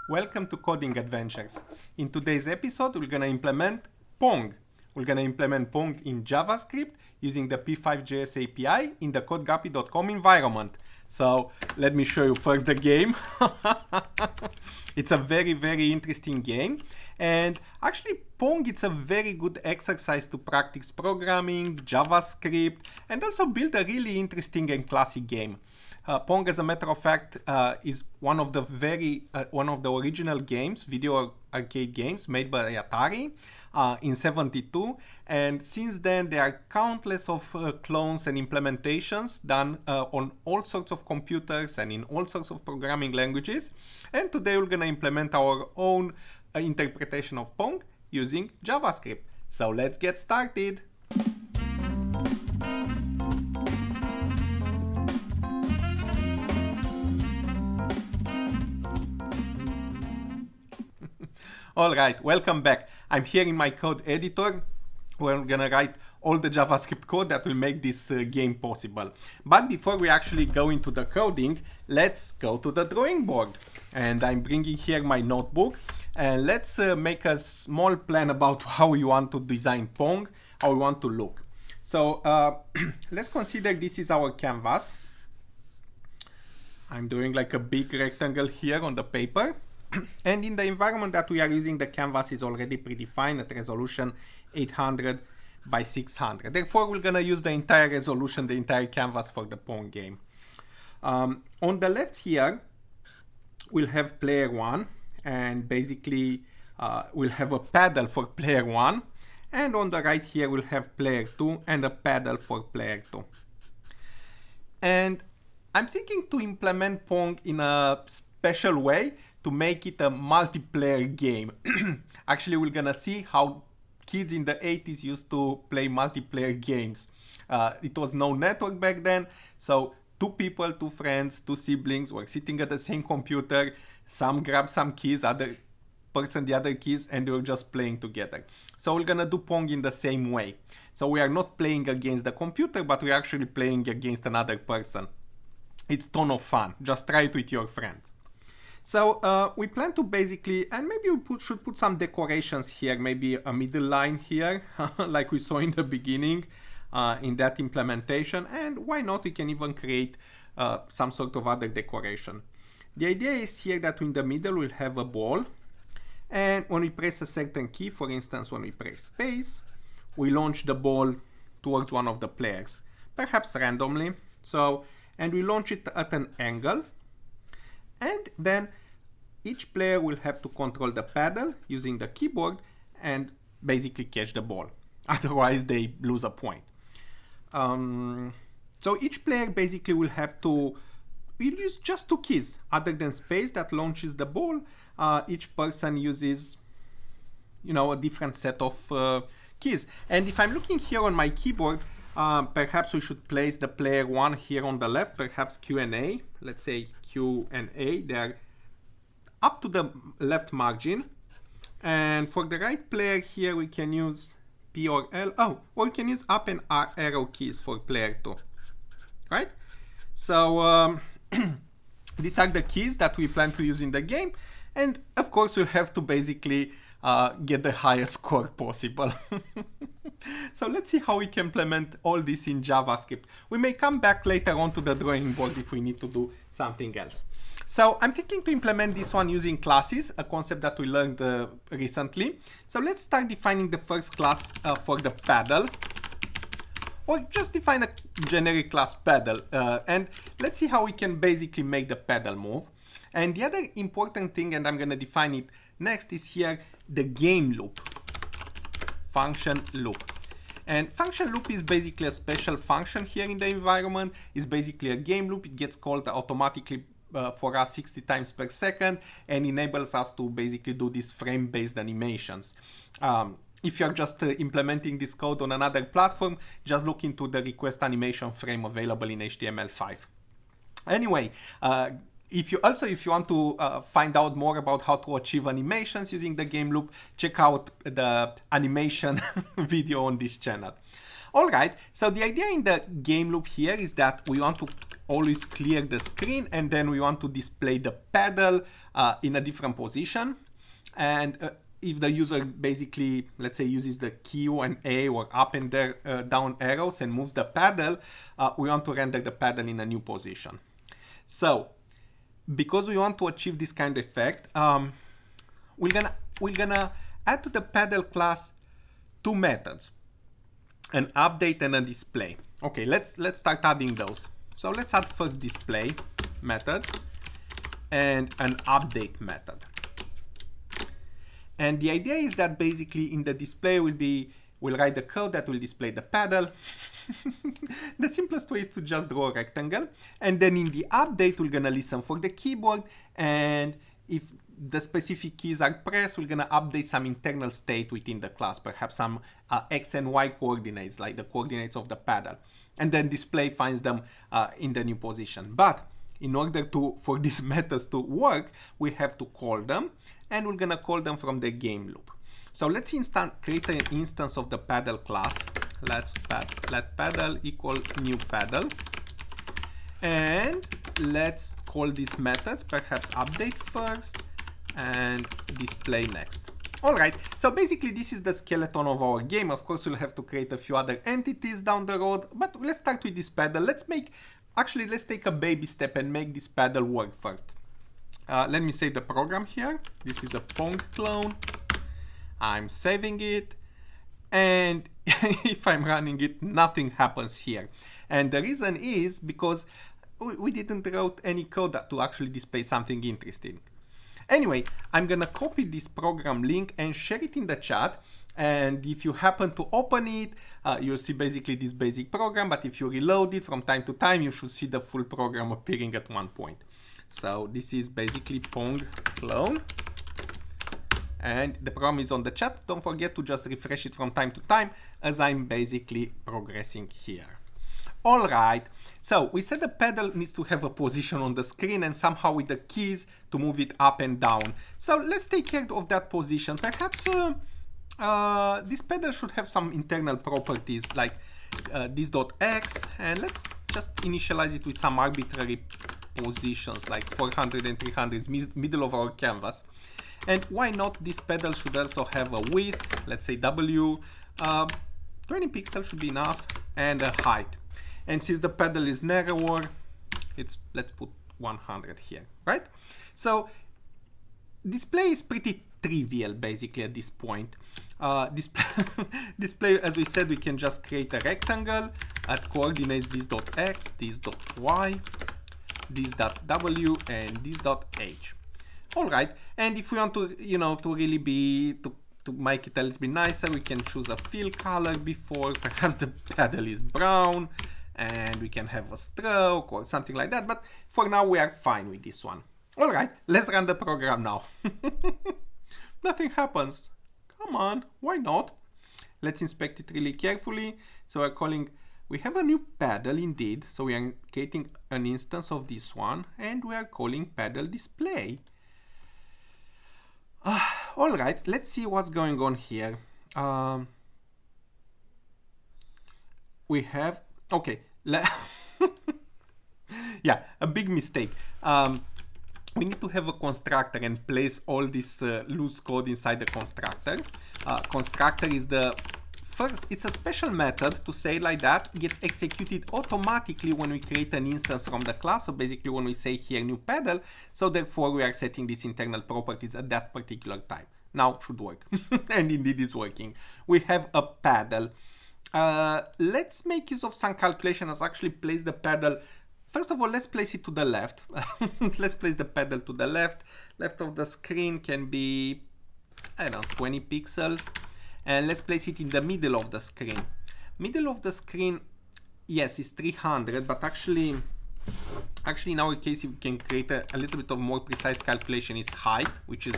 welcome to Coding Adventures. In today's episode, we're going to implement Pong. We're going to implement Pong in JavaScript using the p5.js API in the codeguppy.com environment. So let me show you first the game. It's a very, very interesting game. And actually, Pong, it's a very good exercise to practice programming, JavaScript, and also build a really interesting and classy game. Pong, as a matter of fact, is one of the original games, video arcade games made by Atari in '72, and since then there are countless of clones and implementations done on all sorts of computers and in all sorts of programming languages. And today we're gonna implement our own interpretation of Pong using JavaScript. So let's get started. Alright, welcome back. I'm here in my code editor where I'm gonna write all the JavaScript code that will make this game possible. But before we actually go into the coding, let's go to the drawing board. And I'm bringing here my notebook, and let's make a small plan about how we want to design Pong, how we want to look. So let's consider this is our canvas. I'm doing like a big rectangle here on the paper. And in the environment that we are using, the canvas is already predefined at resolution 800 by 600. Therefore, we're going to use the entire resolution, the entire canvas for the Pong game. On the left here, we'll have player 1, and basically we'll have a paddle for player 1. And on the right here, we'll have player 2 and a paddle for player 2. And I'm thinking to implement Pong in a special way to make it a multiplayer game. Actually, we're gonna see how kids in the 80s used to play multiplayer games. It was no network back then, so two people, two friends, two siblings were sitting at the same computer. Some grabbed some keys, other person the other keys, and they were just playing together. So we're gonna do Pong in the same way. So we are not playing against the computer, but we're actually playing against another person. It's a ton of fun. Just try it with your friends. So we plan to basically, and maybe we should put some decorations here, maybe a middle line here, like we saw in the beginning in that implementation. And why not, we can even create some sort of other decoration. The idea is here that in the middle we'll have a ball. And when we press a certain key, for instance, when we press space, we launch the ball towards one of the players, perhaps randomly. So, and we launch it at an angle. And then each player will have to control the paddle using the keyboard and basically catch the ball. Otherwise, they lose a point. So each player basically will have to use just two keys. Other than space that launches the ball, each person uses, a different set of keys. And if I'm looking here on my keyboard, perhaps we should place the player 1 here on the left, perhaps Q and A. Let's say Q and A, they're up to the left margin. And for the right player here, we can use P or L. Oh, or we can use up and R arrow keys for player 2, right? So these are the keys that we plan to use in the game. And of course, we'll have to basically get the highest score possible. So let's see how we can implement all this in JavaScript. We may come back later on to the drawing board if we need to do something else. So I'm thinking to implement this one using classes, a concept that we learned recently. So let's start defining the first class for the paddle. Or just define a generic class paddle. And let's see how we can basically make the paddle move. And the other important thing, and I'm going to define it next, is here the game loop. Function loop. And function loop is basically a special function here in the environment. It's basically a game loop. It gets called automatically for us 60 times per second and enables us to basically do these frame-based animations. If you're just implementing this code on another platform, just look into the request animation frame available in HTML5. Anyway, if you want to find out more about how to achieve animations using the game loop, check out the animation video on this channel. All right, so the idea in the game loop here is that we want to always clear the screen, and then we want to display the pedal in a different position. And if the user basically, let's say, uses the Q and A or up and down arrows and moves the pedal, we want to render the pedal in a new position. So because we want to achieve this kind of effect, we're gonna add to the pedal class two methods, an update and a display. Okay, let's start adding those. So let's add first display method and an update method. And the idea is that basically in the display we'll write the code that will display the pedal. The simplest way is to just draw a rectangle. And then in the update, we're gonna listen for the keyboard. And if the specific keys are pressed, we're gonna update some internal state within the class, perhaps some X and Y coordinates, like the coordinates of the pedal. And then display finds them in the new position. But in order for these methods to work, we have to call them, and we're gonna call them from the game loop. So let's create an instance of the pedal class. Let pedal equal new pedal. And let's call these methods, perhaps update first and display next. All right, so basically this is the skeleton of our game. Of course, we'll have to create a few other entities down the road, but let's start with this pedal. Let's take a baby step and make this pedal work first. Let me save the program here. This is a Pong clone. I'm saving it. And if I'm running it, nothing happens here. And the reason is because we didn't write any code to actually display something interesting. Anyway, I'm gonna copy this program link and share it in the chat. And if you happen to open it, you'll see basically this basic program. But if you reload it from time to time, you should see the full program appearing at one point. So this is basically Pong clone. And the program is on the chat. Don't forget to just refresh it from time to time as I'm basically progressing here. All right, so we said the pedal needs to have a position on the screen and somehow with the keys to move it up and down. So let's take care of that position. Perhaps this pedal should have some internal properties like this.x, and let's just initialize it with some arbitrary positions like 400 and 300 is middle of our canvas. And why not, this pedal should also have a width, let's say W, 20 pixels should be enough, and a height. And since the pedal is narrower, let's put 100 here, right? So display is pretty trivial basically at this point. Display, as we said, we can just create a rectangle at coordinates this.x, this.y, this.w, and this.h. All right, and if we want to, to really to make it a little bit nicer, we can choose a fill color before. Perhaps the pedal is brown, and we can have a stroke or something like that. But for now, we are fine with this one. All right, let's run the program now. Nothing happens. Come on, why not? Let's inspect it really carefully. So we have a new pedal indeed. So we are creating an instance of this one, and we are calling pedal display. All right, let's see what's going on here. We have, okay, yeah, a big mistake. We need to have a constructor and place all this loose code inside the constructor. Constructor is it's a special method, to say it like that, gets executed automatically when we create an instance from the class. So basically when we say here new pedal, so therefore we are setting these internal properties at that particular time. Now it should work. And indeed it's working. We have a pedal. Let's make use of some calculation as actually place the pedal. First of all, let's place it to the left. Let's place the pedal to the left. Left of the screen can be, I don't know, 20 pixels. And let's place it in the middle of the screen. Middle of the screen, yes, is 300, but actually in our case, we can create a little bit of more precise calculation is height, which is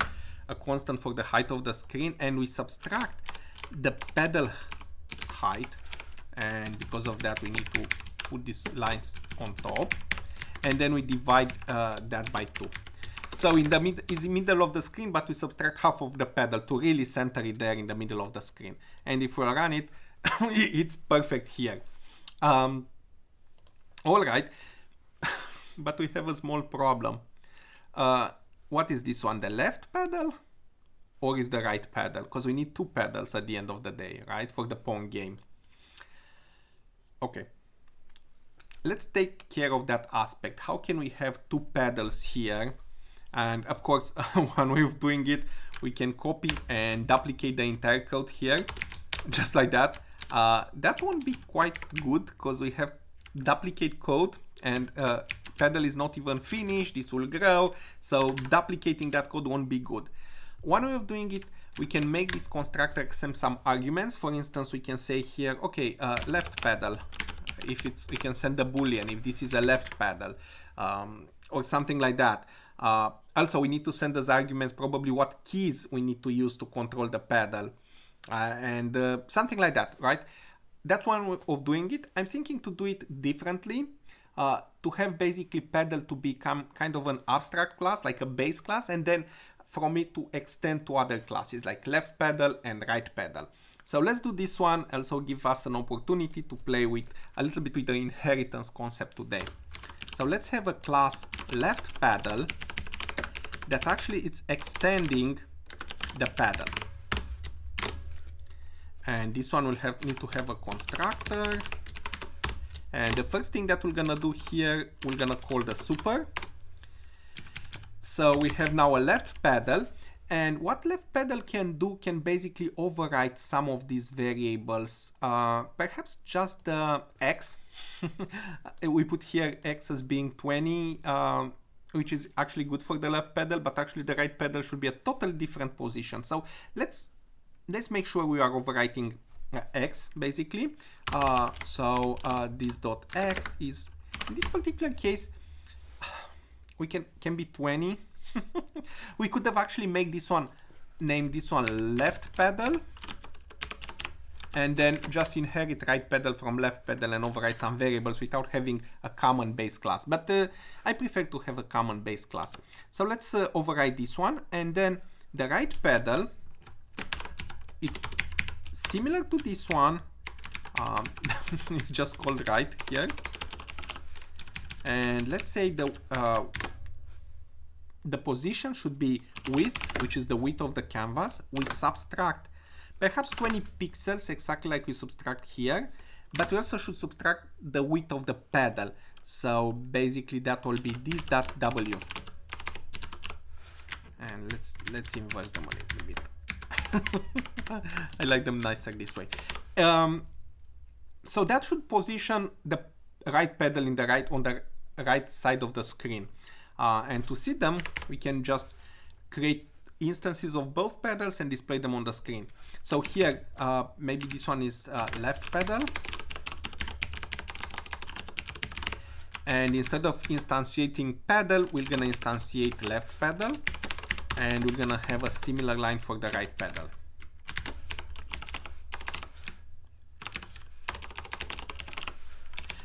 a constant for the height of the screen, and we subtract the pedal height, and because of that, we need to put these lines on top, and then we divide that by 2. So in the middle of the screen, but we subtract half of the pedal to really center it there in the middle of the screen. And if we run it, it's perfect here. All right, but we have a small problem. What is this one, the left pedal or is the right pedal? Because we need two pedals at the end of the day, right, for the Pong game. Okay, let's take care of that aspect. How can we have two pedals here? And of course, one way of doing it, we can copy and duplicate the entire code here, just like that. That won't be quite good because we have duplicate code and pedal is not even finished. This will grow, so duplicating that code won't be good. One way of doing it, we can make this constructor accept some arguments. For instance, we can say here, okay, left pedal. If it's, we can send a boolean if this is a left pedal, or something like that. Also, we need to send as arguments probably what keys we need to use to control the pedal, and something like that, right? That's one way of doing it. I'm thinking to do it differently, to have basically pedal to become kind of an abstract class, like a base class, and then from it to extend to other classes like left pedal and right pedal. So let's do this one. Also give us an opportunity to play with a little bit with the inheritance concept today. So let's have a class left pedal that actually it's extending the pedal. And this one will need to have a constructor. And the first thing that we're gonna do here, we're gonna call the super. So we have now a left pedal. And what left pedal can do can basically override some of these variables, perhaps just the x. We put here x as being 20, which is actually good for the left pedal, but actually the right pedal should be a totally different position. So let's make sure we are overwriting x basically. This dot x is, in this particular case, we can be 20. We could have actually made this one, named this one left pedal, and then just inherit right pedal from left pedal and override some variables without having a common base class. But I prefer to have a common base class. So let's override this one, and then the right pedal, it's similar to this one. It's just called right here. And let's say the position should be width, which is the width of the canvas. We subtract perhaps 20 pixels, exactly like we subtract here, but we also should subtract the width of the pedal. So basically that will be this dot w. And let's inverse them a little bit. I like them nicer this way. So that should position the right pedal in the on the right side of the screen. And to see them, we can just create instances of both pedals and display them on the screen. So here, maybe this one is left pedal. And instead of instantiating pedal, we're gonna instantiate left pedal. And we're gonna have a similar line for the right pedal.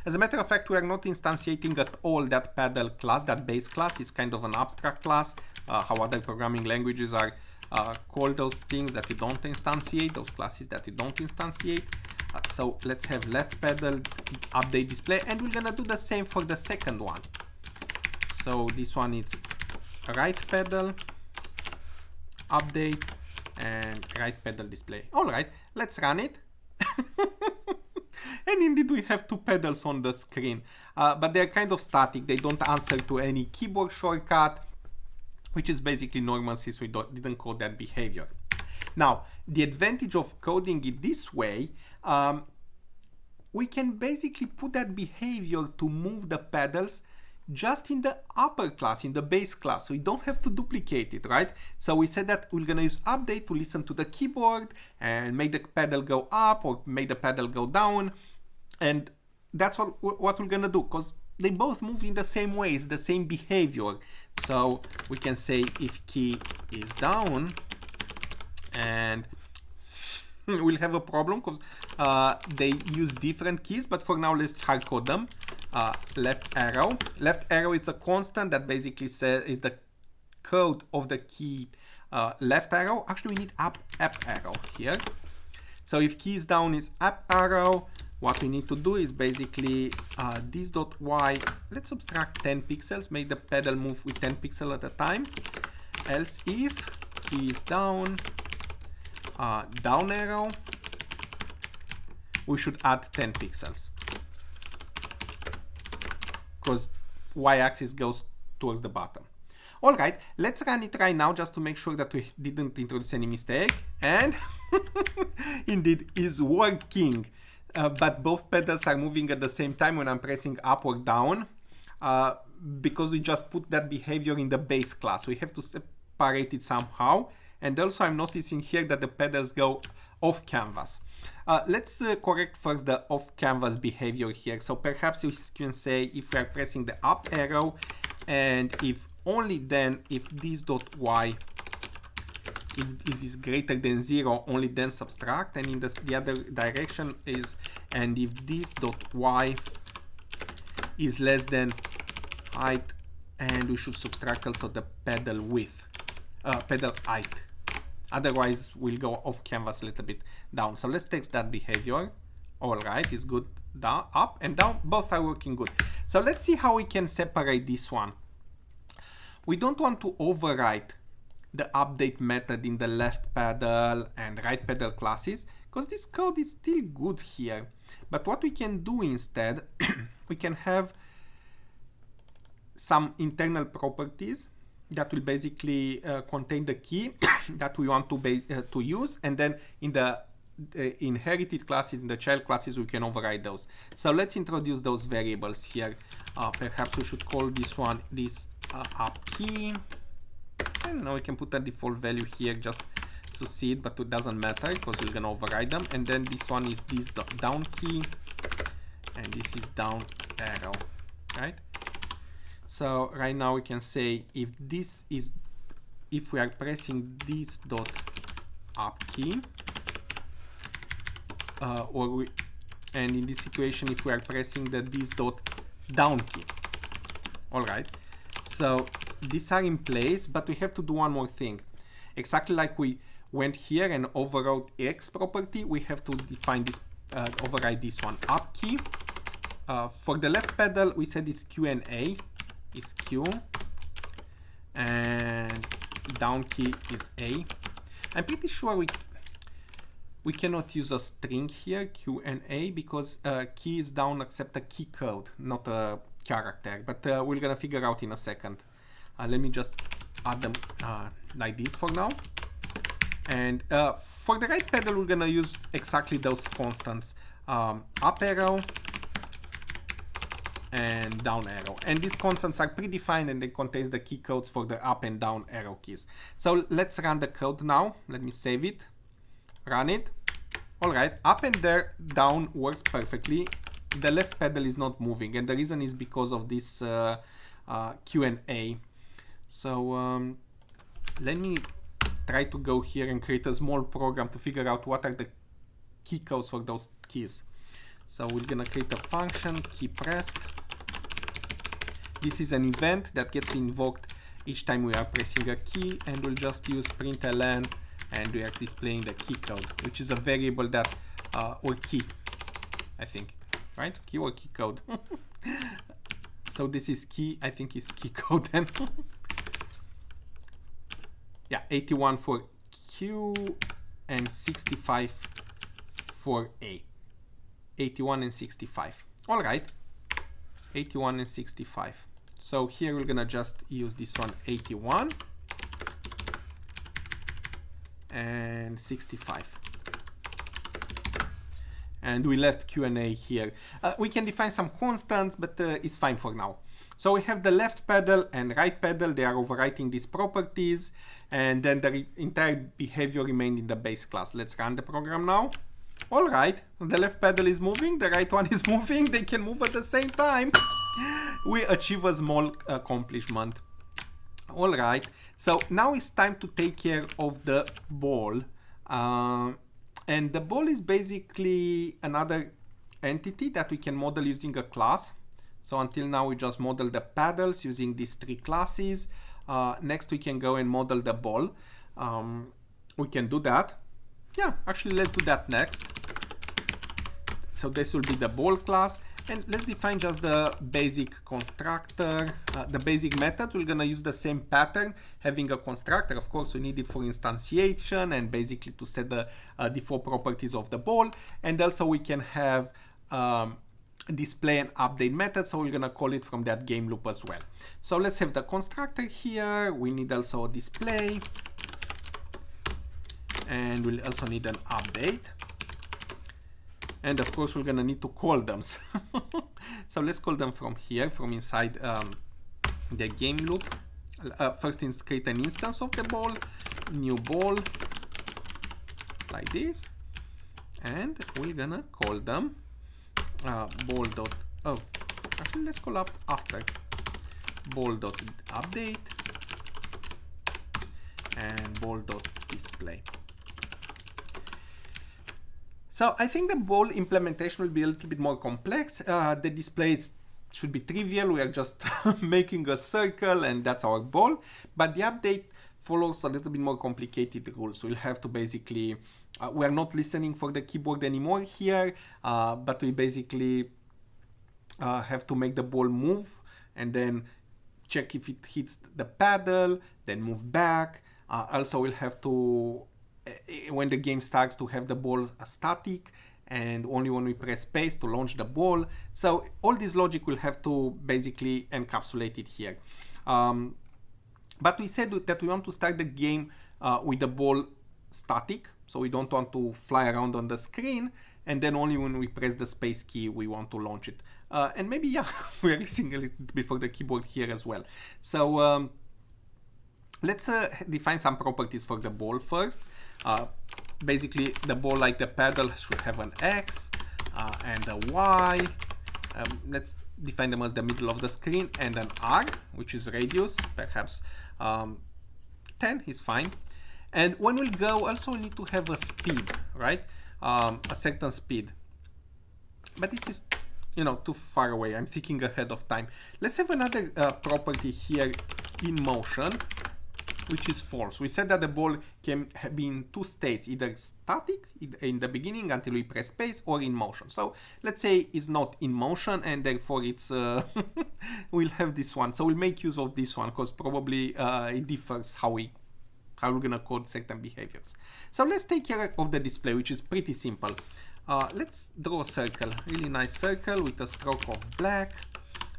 As a matter of fact, we are not instantiating at all that pedal class. That base class is kind of an abstract class. How other programming languages are call those things that you don't instantiate, those classes that you don't instantiate. So let's have left pedal update display, and we're gonna do the same for the second one. So this one is right pedal update and right pedal display. All right, let's run it. And indeed we have two pedals on the screen, but they're kind of static. They don't answer to any keyboard shortcut, which is basically normal since we didn't code that behavior. Now, the advantage of coding it this way, we can basically put that behavior to move the pedals just in the upper class, in the base class. So we don't have to duplicate it, right? So we said that we're gonna use update to listen to the keyboard and make the pedal go up or make the pedal go down. And that's what we're gonna do, because they both move in the same way, it's the same behavior. So we can say if key is down, and we'll have a problem because they use different keys, but for now let's hard code them. Left arrow. Left arrow is a constant that basically says is the code of the key left arrow. Actually, we need up arrow here. So if key is down is up arrow, what we need to do is basically this dot y, let's subtract 10 pixels, make the pedal move with 10 pixels at a time. Else if key is down, down arrow, we should add 10 pixels because y-axis goes towards the bottom. All right, let's run it right now just to make sure that we didn't introduce any mistake. And indeed is working, but both pedals are moving at the same time when I'm pressing up or down, because we just put that behavior in the base class. We have to separate it somehow. And also I'm noticing here that the pedals go off canvas. Let's correct first the off canvas behavior here. So perhaps we can say if we are pressing the up arrow, and if only then if this dot y, if is greater than 0, only then subtract, and in the other direction is, and if this dot y is less than height, and we should subtract also the pedal width, pedal height. Otherwise we'll go off canvas a little bit down. So let's test that behavior. All right, it's good. Down, up and down, both are working good. So let's see how we can separate this one. We don't want to overwrite the update method in the left pedal and right pedal classes because this code is still good here. But what we can do instead, we can have some internal properties that will basically contain the key that we want to use, and then in the inherited classes, in the child classes, we can override those. So let's introduce those variables here. Perhaps we should call this one this up key. I don't know, we can put a default value here just to see it, but it doesn't matter because we're gonna override them. And then this one is this down key, and this is down arrow, right? So right now we can say if this is, if we are pressing this dot up key, and in this situation if we are pressing this dot down key. All right, so these are in place, but we have to do one more thing. Exactly like we went here and overrode X property, we have to define this, override this one up key. For the left pedal, we said it's Q and A is Q, and down key is A. I'm pretty sure we cannot use a string here, Q and A, because key is down accept a key code, not a character, but we're gonna figure out in a second. Let me just add them like this for now. And for the right pedal, we're gonna use exactly those constants, up arrow and down arrow. And these constants are predefined and they contain the key codes for the up and down arrow keys. So let's run the code now. Let me save it, run it. All right, up and down works perfectly. The left pedal is not moving, and the reason is because of this Q and A. So let me try to go here and create a small program to figure out what are the key codes for those keys. So we're gonna create a function key pressed. This is an event that gets invoked each time we are pressing a key, and we'll just use println, and we are displaying the key code, which is a variable that or key, I think, right? Key or key code. So this is key, I think is key code then. Yeah, 81 for Q and 65 for A. 81 and 65. All right, 81 and 65. So here we're gonna just use this one, 81 and 65. And we left Q and A here. We can define some constants, but it's fine for now. So we have the left pedal and right pedal. They are overwriting these properties, and then the entire behavior remained in the base class. Let's run the program now. All right, the left pedal is moving, the right one is moving. They can move at the same time. We achieve a small accomplishment. All right, so now it's time to take care of the ball. And the ball is basically another entity that we can model using a class. So until now we just model the paddles using these three classes. Next we can go and model the ball. We can do that. yeah, actually let's do that next. So this will be the ball class, and let's define just the basic constructor, the basic methods. We're gonna use the same pattern, having a constructor. Of course, we need it for instantiation and basically to set the default properties of the ball. And also we can have display and update methods. So we're gonna call it from that game loop as well. So let's have the constructor here. We need also a display, and we'll also need an update. And of course, we're gonna need to call them. So let's call them from here, from inside the game loop. First, create an instance of the ball, new ball, like this. And we're gonna call them ball dot, oh, actually let's call up after ball dot update and ball dot display. So I think the ball implementation will be a little bit more complex. The displays should be trivial. We are just making a circle and that's our ball. But the update follows a little bit more complicated rules. We'll have to basically, we are not listening for the keyboard anymore here, but we basically have to make the ball move and then check if it hits the paddle, then move back. Also, we'll have to, when the game starts, to have the ball static, and only when we press space to launch the ball. So all this logic will have to basically encapsulate it here. But we said that we want to start the game with the ball static, so we don't want to fly around on the screen, and then only when we press the space key we want to launch it. And maybe, yeah, we're listening a little bit for the keyboard here as well. So let's define some properties for the ball first. Basically, the ball, like the paddle, should have an X and a Y. Let's define them as the middle of the screen, and an R, which is radius, perhaps 10 is fine. And when we go, also we need to have a speed, right? A certain speed. But this is, you know, too far away. I'm thinking ahead of time. Let's have another property here, in motion, which is false. We said that the ball can be in two states, either static in the beginning until we press space, or in motion. So let's say it's not in motion, and therefore it's we'll have this one. So we'll make use of this one because probably it differs how we're gonna code certain behaviors. So let's take care of the display, which is pretty simple. Let's draw a circle, really nice circle with a stroke of black,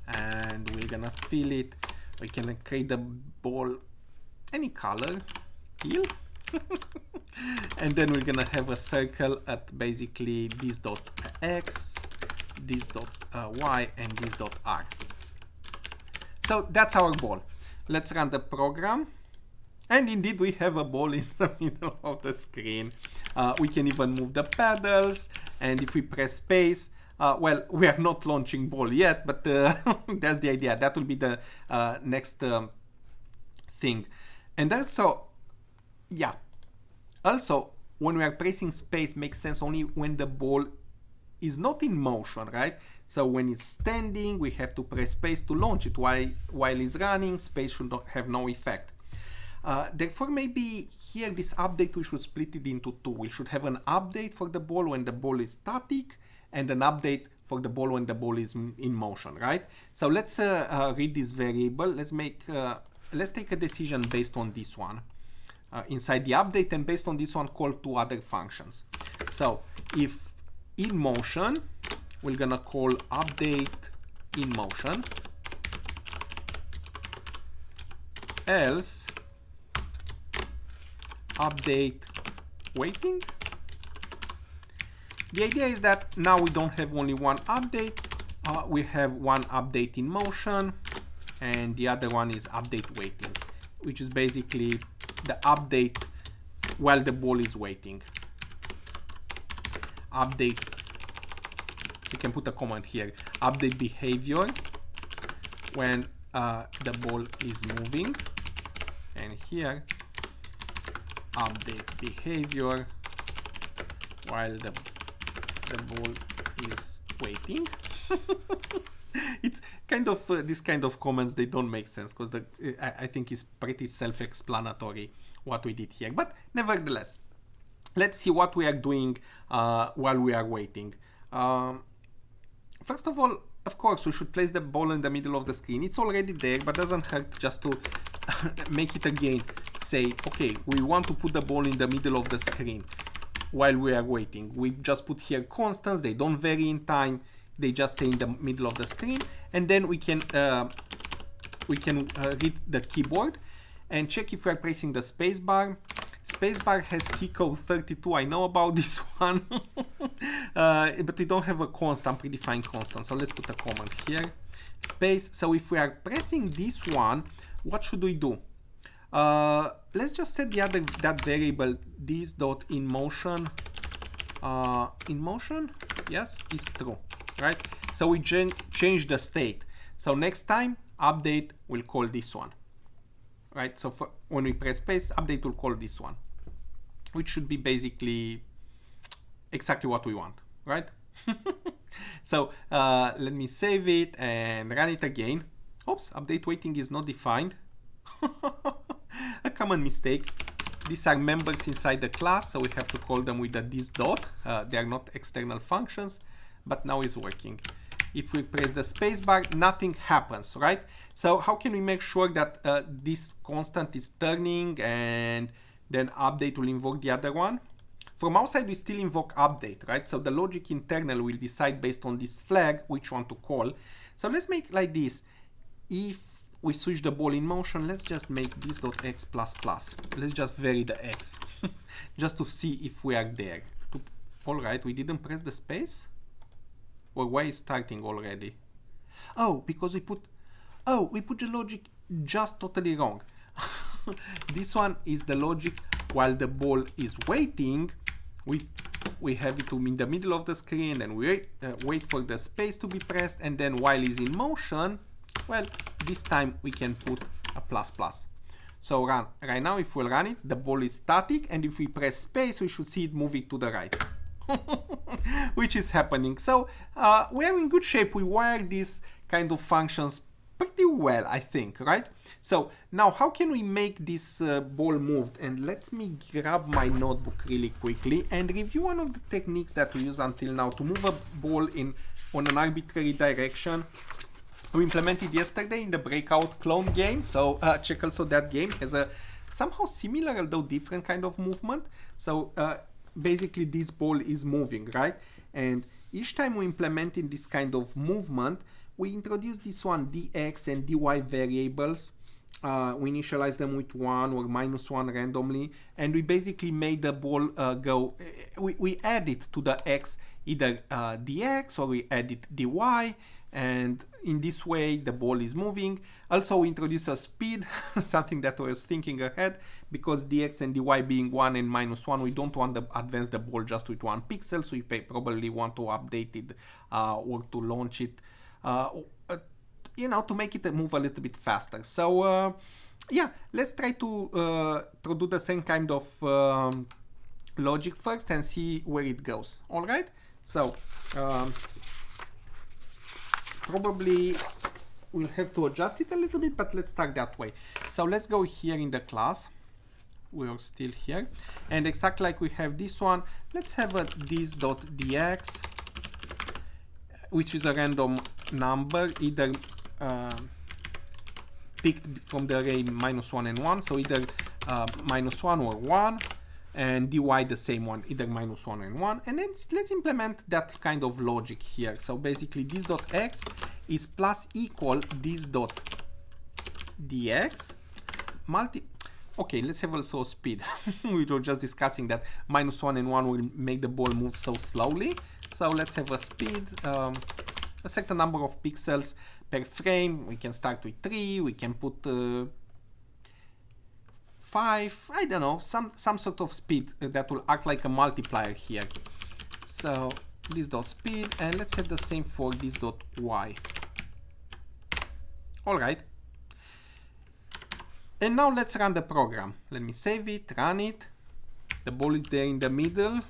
and we're gonna fill it. We can create the ball any color, teal. And then we're gonna have a circle at basically this dot X, this dot Y, and this dot R. So that's our ball. Let's run the program. And indeed, we have a ball in the middle of the screen. We can even move the paddles. And if we press space, well, we are not launching ball yet, but that's the idea. That will be the next thing. And also, yeah, also, when we are pressing space, makes sense only when the ball is not in motion, right? So when it's standing, we have to press space to launch it. While it's running, space should not have no effect. Therefore, maybe here this update, we should split it into two. We should have an update for the ball when the ball is static, and an update for the ball when the ball is in motion, right? So let's read this variable. Let's take a decision based on this one inside the update, and based on this one, call two other functions. So if in motion, we're gonna call update in motion, else update waiting. The idea is that now we don't have only one update, we have one update in motion, and the other one is update waiting, which is basically the update while the ball is waiting. Update, we can put a comment here, update behavior when the ball is moving, and here update behavior while the ball is waiting. It's kind of this kind of comments, they don't make sense because I think it's pretty self-explanatory what we did here, but nevertheless, let's see what we are doing while we are waiting. First of all, of course, we should place the ball in the middle of the screen. It's already there, but doesn't hurt just to make it again. Say, okay, we want to put the ball in the middle of the screen while we are waiting. We just put here constants. They don't vary in time. They just stay in the middle of the screen. And then we can read the keyboard and check if we are pressing the spacebar. Spacebar has key code 32. I know about this one, but we don't have a constant, predefined constant. So let's put a command here, space. So if we are pressing this one, what should we do? Let's just set that variable this dot in motion. In motion, yes, is true, right? So we change the state. So next time update will call this one. Right, so when we press space, update will call this one, which should be basically exactly what we want, right? So let me save it and run it again. Oops, update waiting is not defined. A common mistake. These are members inside the class, so we have to call them with this dot. They are not external functions, but now it's working. If we press the spacebar, nothing happens, right? So how can we make sure that this constant is turning and then update will invoke the other one? From outside, we still invoke update, right? So the logic internal will decide based on this flag which one to call. So let's make like this. If we switch the ball in motion, let's just make this dot x plus plus. Let's just vary the x just to see if we are there. All right, we didn't press the space. Or why is starting already? Oh, because we put the logic just totally wrong. This one is the logic while the ball is waiting. We have it in the middle of the screen and we wait for the space to be pressed, and then while it's in motion, well, this time we can put a plus plus. So right now, if we run it, the ball is static, and if we press space, we should see it moving to the right. Which is happening. So we are in good shape. We wired these kind of functions pretty well, I think, right? So now how can we make this ball moved? And let me grab my notebook really quickly and review one of the techniques that we use until now to move a ball on an arbitrary direction. We implemented yesterday in the breakout clone game. So check also that game has a somehow similar although different kind of movement. So basically this ball is moving, right? And each time we implement in this kind of movement, we introduce this one dx and dy variables. We initialize them with 1 or -1 randomly, and we basically made the ball go. We add it to the x, either dx or we add it dy, and in this way the ball is moving. Also we introduce a speed, something that I was thinking ahead, because dx and dy being 1 and -1, we don't want to advance the ball just with 1 pixel, so we probably want to update it or to launch it, you know, to make it move a little bit faster. So yeah, let's try to do the same kind of logic first and see where it goes. All right, so probably we'll have to adjust it a little bit, but let's start that way. So let's go here in the class. We are still here, and exactly like we have this one, let's have a this.dx, which is a random number, either picked from the array -1 and 1, so either -1 or 1, and dy the same one, either -1 and 1, and then let's implement that kind of logic here. So basically this.x is plus equal this.dx okay, let's have also speed. We were just discussing that -1 and 1 will make the ball move so slowly. So let's have a speed, a certain number of pixels per frame. We can start with 3, we can put 5, I don't know, some sort of speed that will act like a multiplier here. So this dot speed, and let's have the same for this dot y. All right. And now let's run the program. Let me save it, run it. The ball is there in the middle.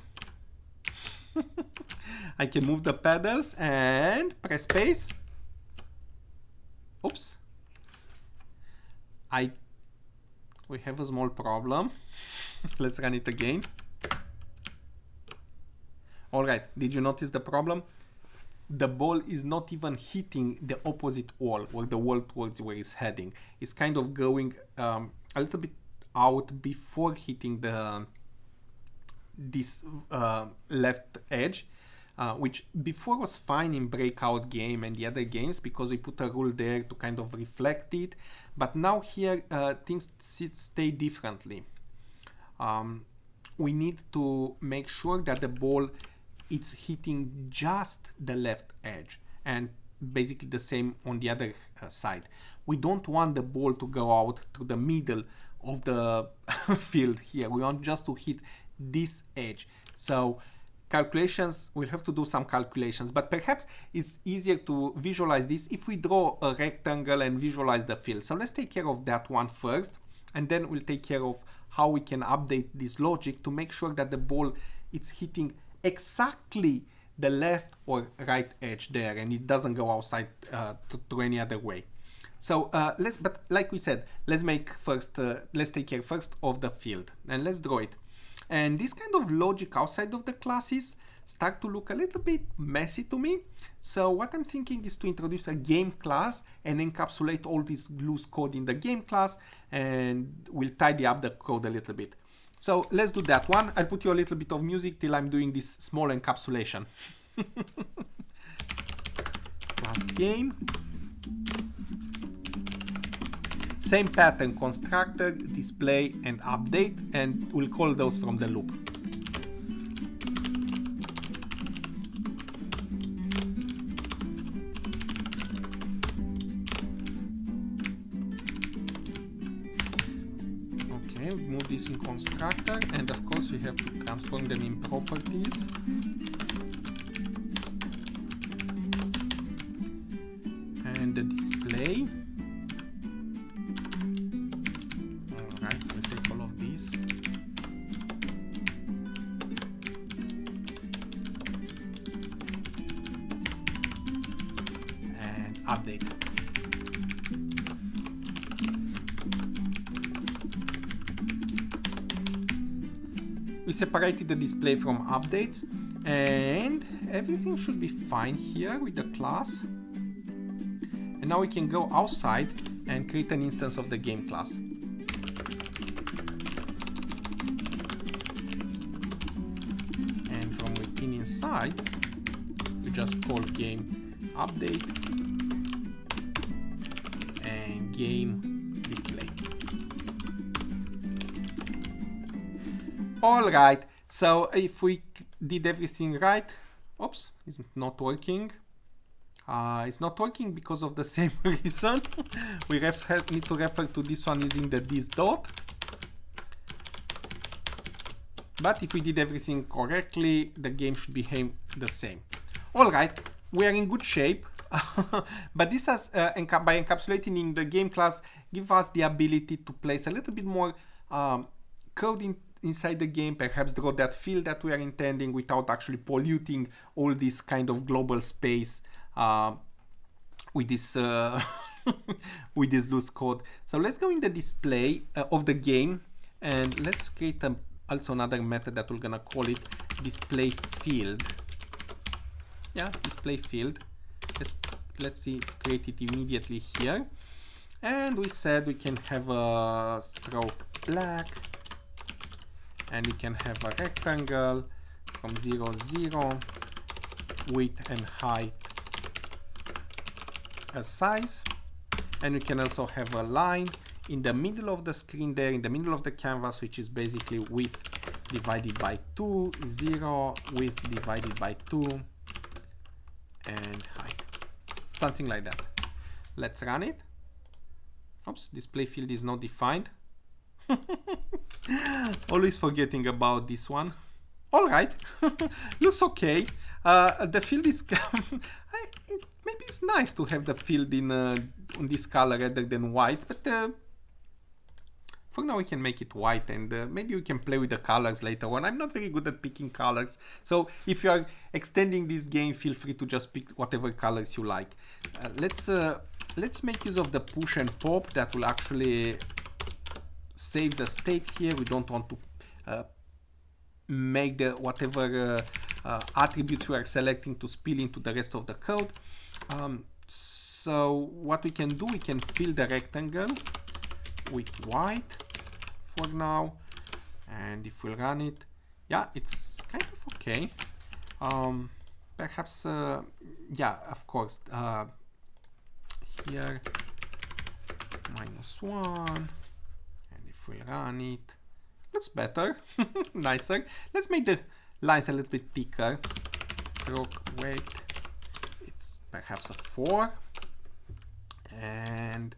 I can move the pedals and press space. Oops. We have a small problem. Let's run it again. All right, did you notice the problem? The ball is not even hitting the opposite wall, or the wall towards where it's heading. It's kind of going a little bit out before hitting this left edge, which before was fine in Breakout game and the other games because we put a rule there to kind of reflect it. But now here things stay differently. We need to make sure that the ball it's hitting just the left edge, and basically the same on the other side. We don't want the ball to go out to the middle of the field here. We want just to hit this edge. So calculations, we'll have to do some calculations, but perhaps it's easier to visualize this if we draw a rectangle and visualize the field. So let's take care of that one first, and then we'll take care of how we can update this logic to make sure that the ball it's hitting exactly the left or right edge there, and it doesn't go outside to any other way. So but like we said, let's take care first of the field, and let's draw it. And this kind of logic outside of the classes start to look a little bit messy to me. So what I'm thinking is to introduce a game class and encapsulate all this loose code in the game class, and we'll tidy up the code a little bit. So let's do that one. I'll put you a little bit of music till I'm doing this small encapsulation. Class game. Same pattern, constructor, display, and update, and we'll call those from the loop. Okay, move this in constructor, and of course we have to transform them in properties. And the display. Update. We separated the display from updates, and everything should be fine here with the class. And now we can go outside and create an instance of the game class. And from within inside, we just call game update and game display. All right, so if we did everything right, oops, it's not working. It's not working because of the same reason. We need to refer to this one using the this dot. But if we did everything correctly, the game should behave the same. All right, we are in good shape. But this has, by encapsulating in the game class, give us the ability to place a little bit more code inside the game, perhaps draw that field that we are intending without actually polluting all this kind of global space with this with this loose code. So let's go in the display of the game, and let's create also another method that we're gonna call it display field. Yeah, display field. Let's see, create it immediately here. And we said we can have a stroke black, and we can have a rectangle from 0, 0, width and height as size. And we can also have a line in the middle of the screen there, in the middle of the canvas, which is basically width divided by 2, 0, width divided by 2, and height. Something like that. Let's run it. Oops, display field is not defined. Always forgetting about this one. All right, looks okay. The field is maybe it's nice to have the field in on this color rather than white, but for now we can make it white, and maybe we can play with the colors later on. I'm not very good at picking colors, so if you are extending this game, feel free to just pick whatever colors you like. Let's make use of the push and pop. That will actually save the state here. We don't want to make the whatever attributes we are selecting to spill into the rest of the code. So what we can do, we can fill the rectangle with white for now, and if we run it, yeah, it's kind of okay. Perhaps yeah, of course, here -1, and if we run it, looks better. Nicer. Let's make the lines a little bit thicker. Stroke weight, it's perhaps a 4, and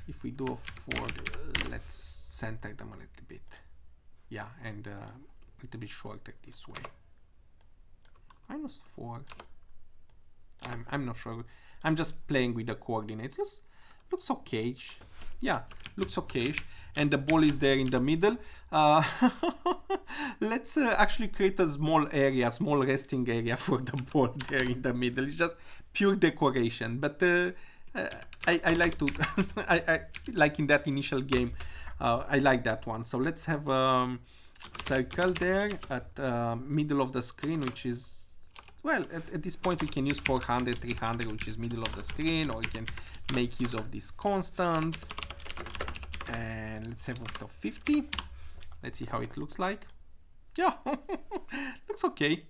if we do a 4, let's center them a little bit. Yeah, and a little bit shorter this way. -4. I'm not sure. I'm just playing with the coordinates. Looks okay. Yeah, looks okay. And the ball is there in the middle. Let's actually create a small area, small resting area for the ball there in the middle. It's just pure decoration, but I like to I like in that initial game. I like that one. So let's have a circle there at middle of the screen, which is, well, at this point we can use 400, 300, which is middle of the screen, or we can make use of these constants. And let's have of 50. Let's see how it looks like. Yeah, looks okay.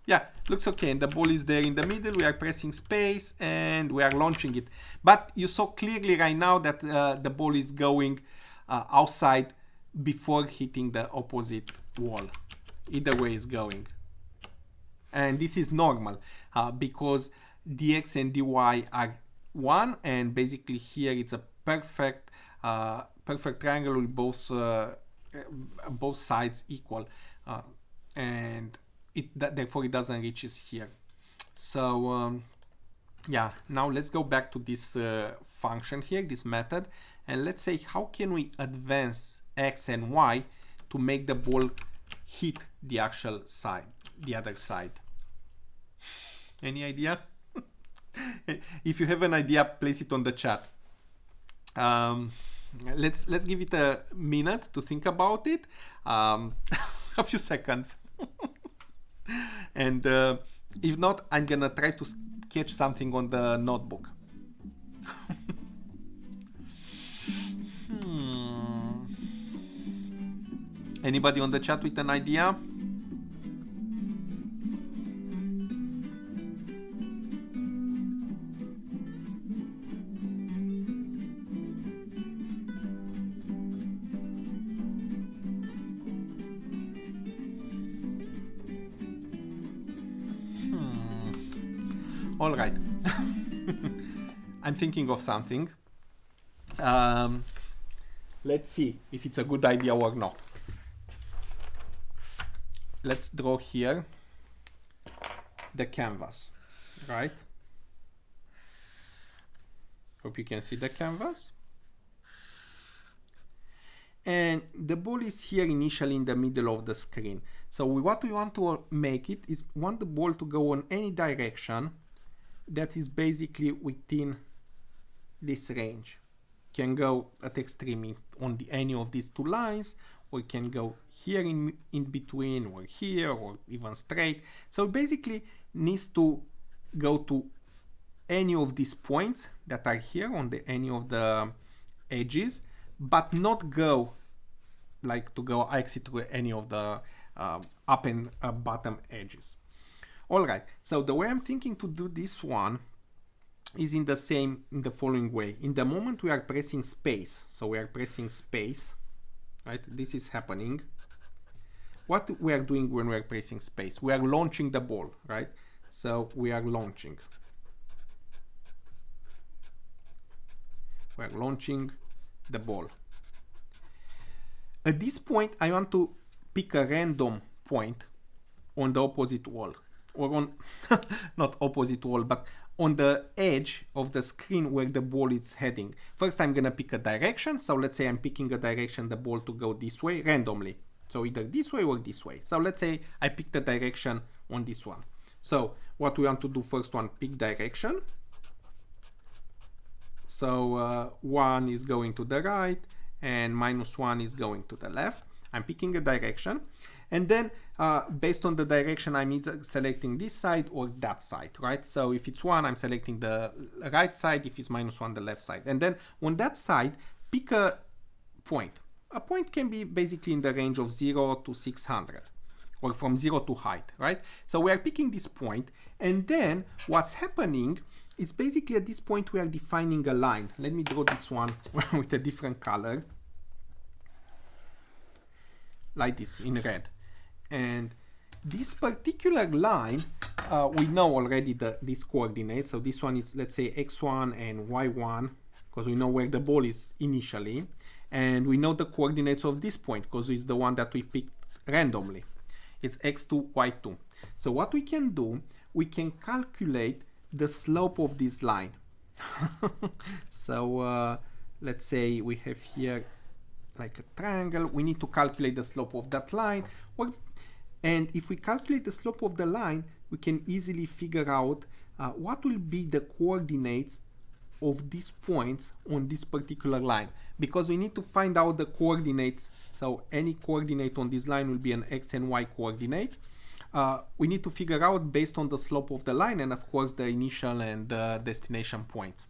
Yeah, looks okay. And the ball is there in the middle. We are pressing space and we are launching it. But you saw clearly right now that the ball is going outside before hitting the opposite wall. Either way is going. And this is normal because dx and dy are 1, and basically here it's a perfect perfect triangle with both sides equal, and therefore it doesn't reach here. So yeah, now let's go back to this function here, this method, and let's say how can we advance x and y to make the ball hit the actual side, the other side. Any idea? If you have an idea, place it on the chat. Let's give it a minute to think about it, a few seconds. And if not, I'm gonna try to sketch something on the notebook. Anybody on the chat with an idea? All right. I'm thinking of something. Let's see if it's a good idea or not. Let's draw here the canvas, right? Hope you can see the canvas. And the ball is here initially in the middle of the screen. So what we want to make it is want the ball to go on any direction that is basically within this range. Can go at extreme on any of these two lines, or it can go here in between, or here, or even straight. So it basically needs to go to any of these points that are here on any of the edges, but not go like to go exit to any of the up and bottom edges. All right, so the way I'm thinking to do this one is in the following way. In the moment we are pressing space, so we are pressing space, right? This is happening. What we are doing when we are pressing space, we are launching the ball, right? So we are launching. We are launching the ball. At this point, I want to pick a random point on the opposite wall, or on not opposite wall, but on the edge of the screen where the ball is heading. First, I'm gonna pick a direction. So let's say I'm picking a direction, the ball to go this way randomly. So either this way or this way. So let's say I picked the direction on this one. So what we want to do first one, pick direction. So 1 is going to the right and -1 is going to the left. I'm picking a direction. And then based on the direction, I'm either selecting this side or that side, right? So if it's 1, I'm selecting the right side. If it's -1, the left side. And then on that side, pick a point. A point can be basically in the range of 0 to 600, or from 0 to height, right? So we are picking this point, and then what's happening is basically at this point we are defining a line. Let me draw this one with a different color, like this, in red. And this particular line, we know already these coordinates. So this one is, let's say, x1 and y1, because we know where the ball is initially. And we know the coordinates of this point because it's the one that we picked randomly. It's x2, y2. So what we can do, we can calculate the slope of this line. So let's say we have here like a triangle. We need to calculate the slope of that line. And if we calculate the slope of the line, we can easily figure out what will be the coordinates of these points on this particular line, because we need to find out the coordinates. So any coordinate on this line will be an x and y coordinate. We need to figure out based on the slope of the line and of course the initial and destination points.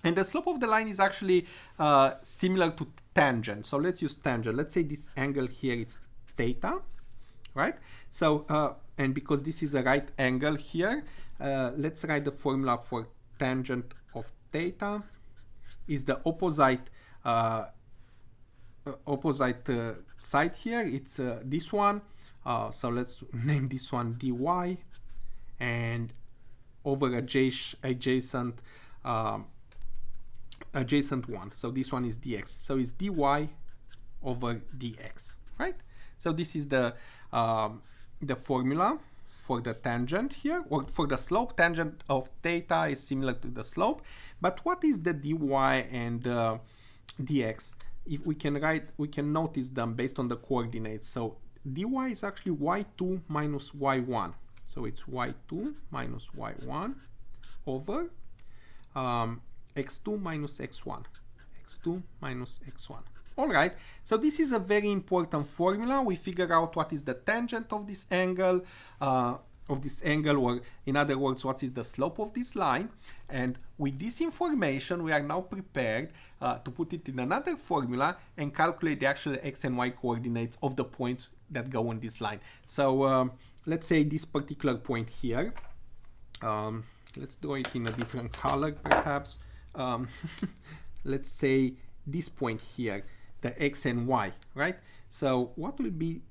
And the slope of the line is actually similar to tangent. So let's use tangent. Let's say this angle here is theta, right? So and because this is a right angle here, let's write the formula for tangent of theta is the opposite side here. It's this one. So let's name this one dy, and over adjacent one. So this one is dx. So it's dy over dx, right? So this is the formula for the tangent here, or for the slope. Tangent of theta is similar to the slope. But what is the dy and dx? If we can write, we can notice them based on the coordinates. So dy is actually y2 minus y1. So it's y2 minus y1 over x2 minus x1. x2 minus x1. All right, so this is a very important formula. We figure out what is the tangent of this angle, or in other words, what is the slope of this line. And with this information, we are now prepared to put it in another formula and calculate the actual x and y coordinates of the points that go on this line. So let's say this particular point here. Let's draw it in a different color, perhaps. Let's say this point here, the x and y, right? So what will be,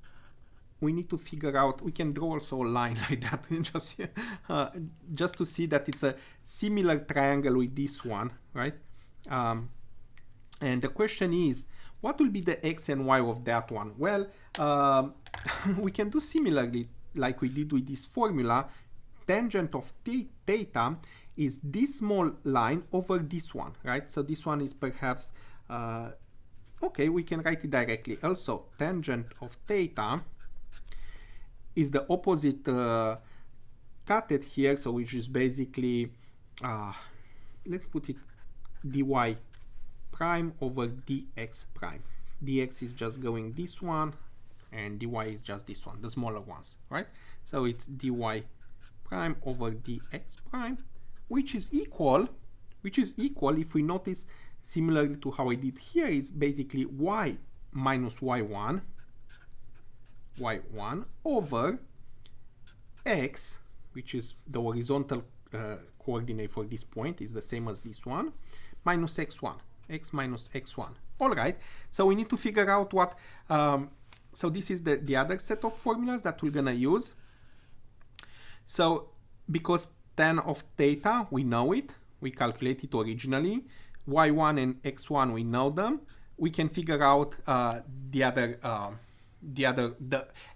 we need to figure out, we can draw also a line like that, just to see that it's a similar triangle with this one, right? And the question is, what will be the x and y of that one? Well, we can do similarly like we did with this formula. Tangent of theta is this small line over this one, right? So this one is perhaps, okay, we can write it directly. Also, tangent of theta is the opposite catet here, so which is basically, let's put it dy prime over dx prime. Dx is just going this one, and dy is just this one, the smaller ones, right? So it's dy prime over dx prime, which is equal, if we notice, similarly to how I did here, it's basically y minus y1 over x, which is the horizontal coordinate for this point, is the same as this one, minus x1, x minus x1. All right, so we need to figure out what, so this is the other set of formulas that we're gonna use. So because tan of theta, we know it, we calculated it originally, y1 and x1, we know them, we can figure out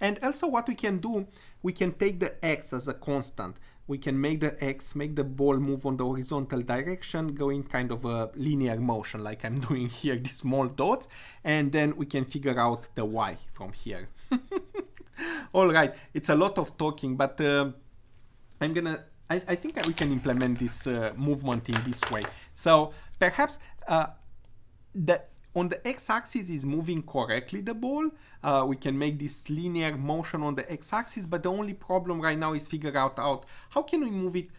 and also what we can do, we can take the x as a constant. We can make the ball move on the horizontal direction, going kind of a linear motion like I'm doing here, these small dots, and then we can figure out the y from here. All right, it's a lot of talking, but I think we can implement this movement in this way. So perhaps on the x-axis is moving correctly the ball. We can make this linear motion on the x-axis, but the only problem right now is figure out how can we move it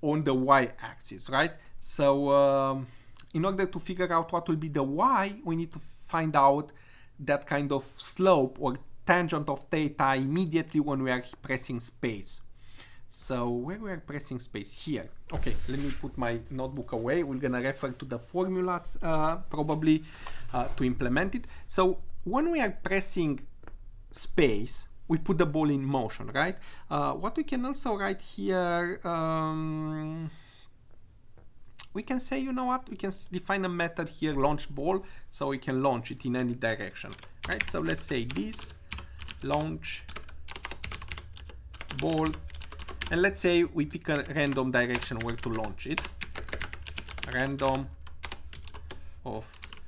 on the y-axis, right? So in order to figure out what will be the y, we need to find out that kind of slope or tangent of theta immediately when we are pressing space. So where we are pressing space here. Okay, let me put my notebook away. We're gonna refer to the formulas probably to implement it. So when we are pressing space, we put the ball in motion, right? What we can also write here, we can say, you know what, we can define a method here, launch ball, so we can launch it in any direction, right? So let's say this launch ball, and let's say we pick a random direction where to launch it, random of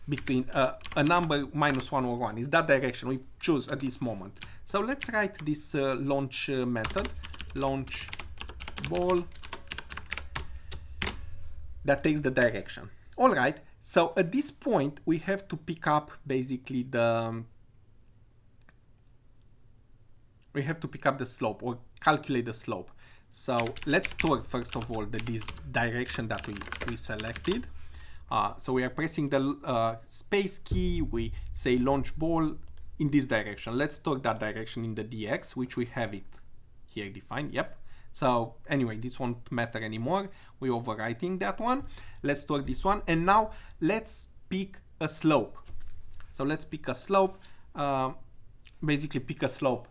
between a number -1 or 1 is that direction we choose at this moment. So let's write this launch method, launch ball, that takes the direction. All right, so at this point we have to pick up basically the slope or calculate the slope. So let's store first of all this direction that we selected. So we are pressing the space key, we say launch ball in this direction. Let's store that direction in the dx, which we have it here defined. Yep. So anyway, this won't matter anymore. We're overwriting that one. Let's store this one. And now let's pick a slope. So let's pick a slope. Basically pick a slope.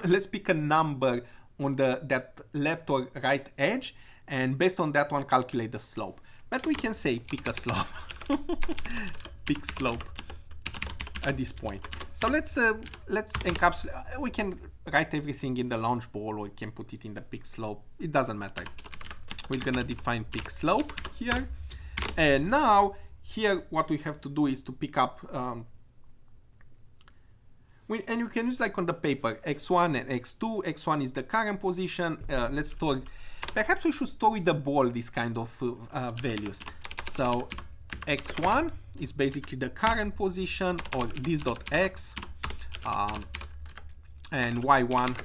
Let's pick a number on that left or right edge. And based on that one, calculate the slope. But we can say pick a slope. Pick slope at this point. So let's encapsulate. We can write everything in the launch ball, or we can put it in the pick slope. It doesn't matter. We're gonna define pick slope here, and now here what we have to do is to pick up. And you can use like on the paper x1 and x2. X1 is the current position. Let's store. Perhaps we should store with the ball this kind of values. So x1 is basically the current position, or this.x, and y1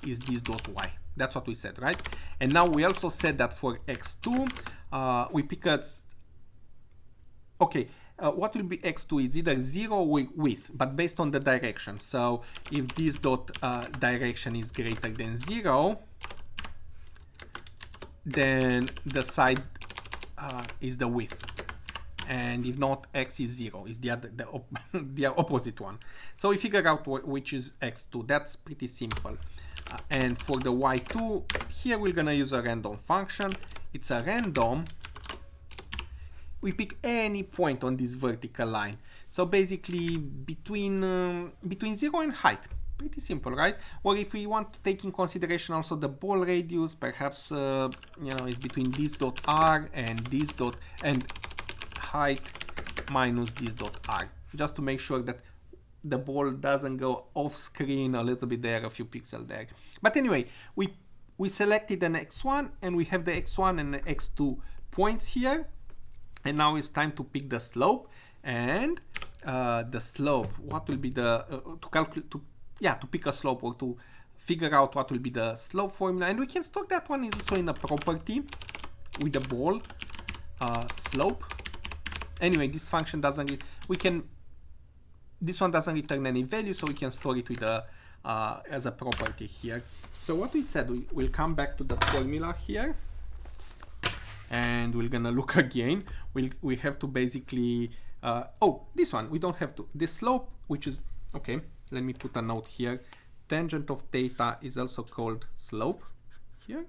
is this.y. That's what we said, right? And now we also said that for x2 we pick a what will be x2 is either 0 or width, but based on the direction. So if this direction is greater than 0, then the side is the width, and if not, x is 0, is the opposite one. So we figure out which is x2. That's pretty simple. And for the y2, here we're gonna use a random function. It's a random. We pick any point on this vertical line. So basically between 0 and height. Pretty simple, right? Or if we want to take in consideration also the ball radius, perhaps you know, it's between this.r and and height minus this.r, just to make sure that the ball doesn't go off screen a little bit there, a few pixels there. But anyway, we selected an x1, and we have the x1 and the x2 points here, and now it's time to pick the slope. And the slope, what will be the to pick a slope, or to figure out what will be the slope formula. And we can store that one is also in a property with the ball slope. Anyway, this function doesn't this one doesn't return any value, so we can store it with as a property here. So what we said, we'll come back to the formula here, and we're gonna look again. We have to basically this one we don't have to. The slope, which is okay, let me put a note here. Tangent of theta is also called slope here,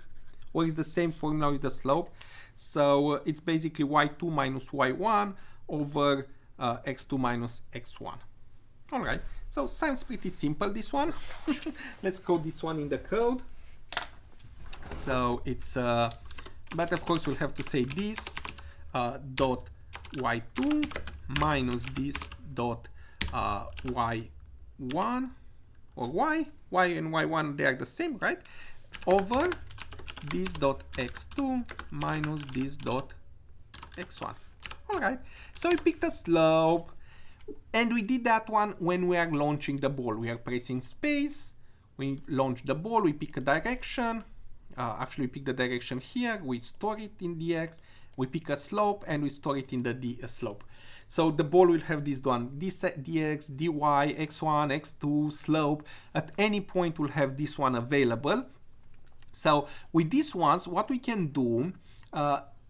or is the same formula with the slope. So it's basically y2 minus y1 over x2 minus x1. All right, so sounds pretty simple, this one. Let's code this one in the code. So it's but of course we'll have to say this dot y2 minus this dot y1, or y and y1, they are the same, right? Over this dot x2 minus this dot x1. All right, so we picked a slope, and we did that one when we are launching the ball. We are pressing space, we launch the ball, we pick a direction. Actually, we pick the direction here, we store it in dx, we pick a slope, and we store it in the slope. So the ball will have this one, dx, dy, x1, x2, slope. At any point, we'll have this one available. So with these ones, what we can do,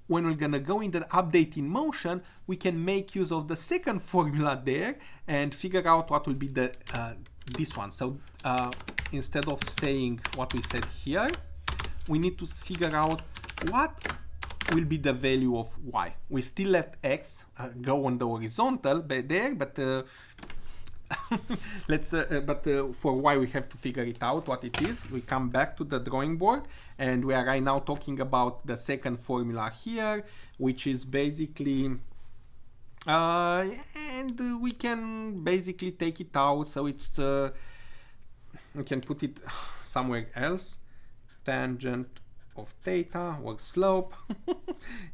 when we're gonna go in the update in motion, we can make use of the second formula there and figure out what will be the this one. So instead of saying what we said here, we need to figure out what will be the value of y. We still left x go on the horizontal there, but for y we have to figure it out what it is. We come back to the drawing board, and we are right now talking about the second formula here, which is basically and we can basically take it out, so it's we can put it somewhere else. Tangent of theta or slope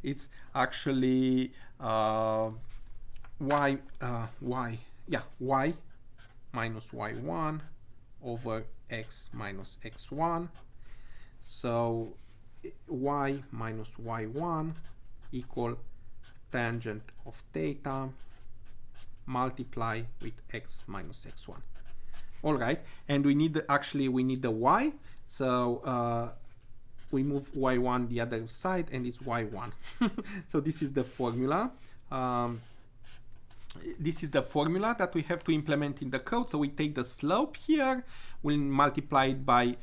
it's actually y minus y1 over x minus x1. So y minus y1 equal tangent of theta multiply with x minus x1. All right, and we need the y, so we move y1 the other side, and it's y1. So this is the formula. This is the formula that we have to implement in the code. So we take the slope here, we'll multiply it by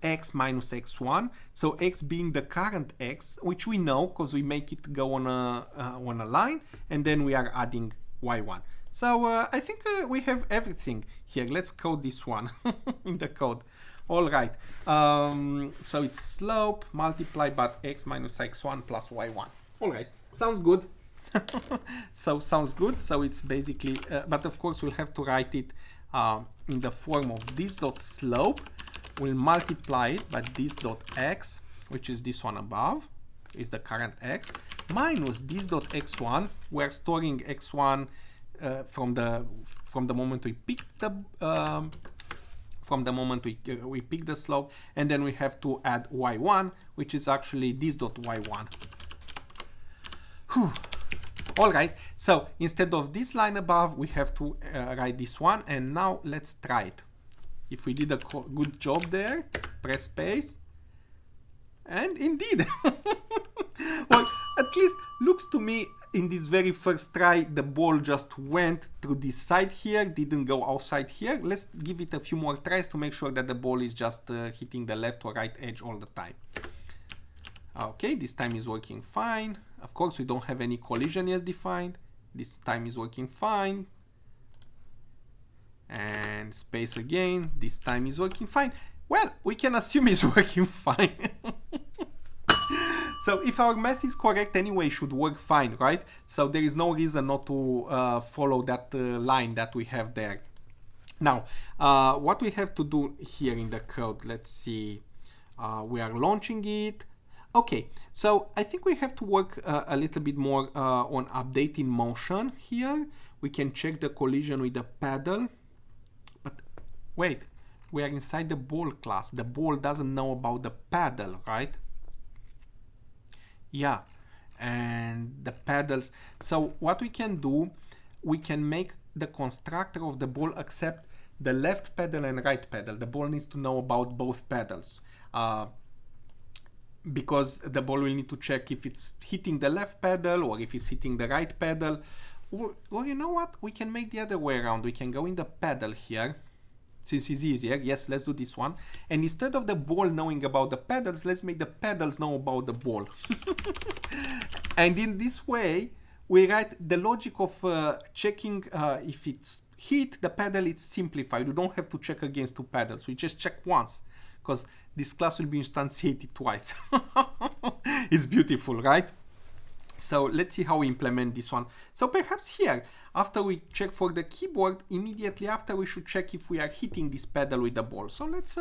x minus x1. So x being the current x, which we know because we make it go on a line, and then we are adding y1. So I think we have everything here. Let's code this one in the code. All right. So it's slope multiplied by x minus x1 plus y1. All right. Sounds good. So sounds good. So it's basically, but of course we'll have to write it in the form of this dot slope. We'll multiply it by this dot x, which is this one above, is the current x, minus this dot x1. We're storing x1 from the moment we pick the we pick the slope, and then we have to add y1, which is actually this dot y1. Whew. All right, so instead of this line above, we have to write this one, and now let's try it. If we did a good job there, press space, and indeed, well, at least looks to me in this very first try, the ball just went through this side here, didn't go outside here. Let's give it a few more tries to make sure that the ball is just hitting the left or right edge all the time. Okay, this time is working fine. Of course, we don't have any collision as defined. This time is working fine. And space again, this time is working fine. Well, we can assume it's working fine. So if our math is correct anyway, it should work fine, right? So there is no reason not to follow that line that we have there. Now, what we have to do here in the code, let's see, we are launching it. Okay, so I think we have to work a little bit more on updating motion here. We can check the collision with the pedal, but wait, we are inside the ball class. The ball doesn't know about the pedal, right? Yeah, and the pedals. So what we can do, we can make the constructor of the ball accept the left pedal and right pedal. The ball needs to know about both pedals. Because the ball will need to check if it's hitting the left pedal or if it's hitting the right pedal. Or you know what? We can make the other way around. We can go in the pedal here, since it's easier. Yes, let's do this one. And instead of the ball knowing about the pedals, let's make the pedals know about the ball. And in this way, we write the logic of checking if it's hit the pedal. It's simplified. We don't have to check against two pedals. We just check once, because this class will be instantiated twice. It's beautiful, right? So let's see how we implement this one. So perhaps here, after we check for the keyboard, immediately after we should check if we are hitting this pedal with the ball. So let's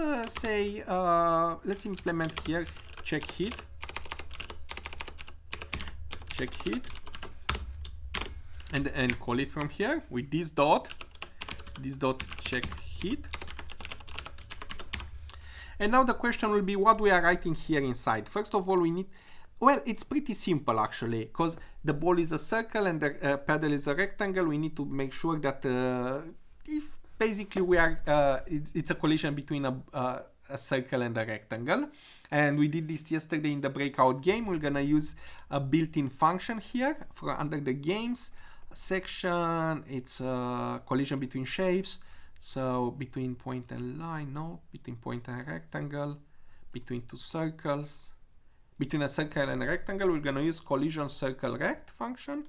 say, let's implement here, check hit. check hit, and call it from here with this dot check hit. And now the question will be what we are writing here inside. First of all, we need, well, it's pretty simple actually, because the ball is a circle and the pedal is a rectangle. We need to make sure that if basically we are, it's a collision between a circle and a rectangle. And we did this yesterday in the breakout game. We're gonna use a built-in function here for under the games section. It's a collision between shapes. So between point and line, no, between point and rectangle, between two circles, between a circle and a rectangle, we're gonna use collision circle rect function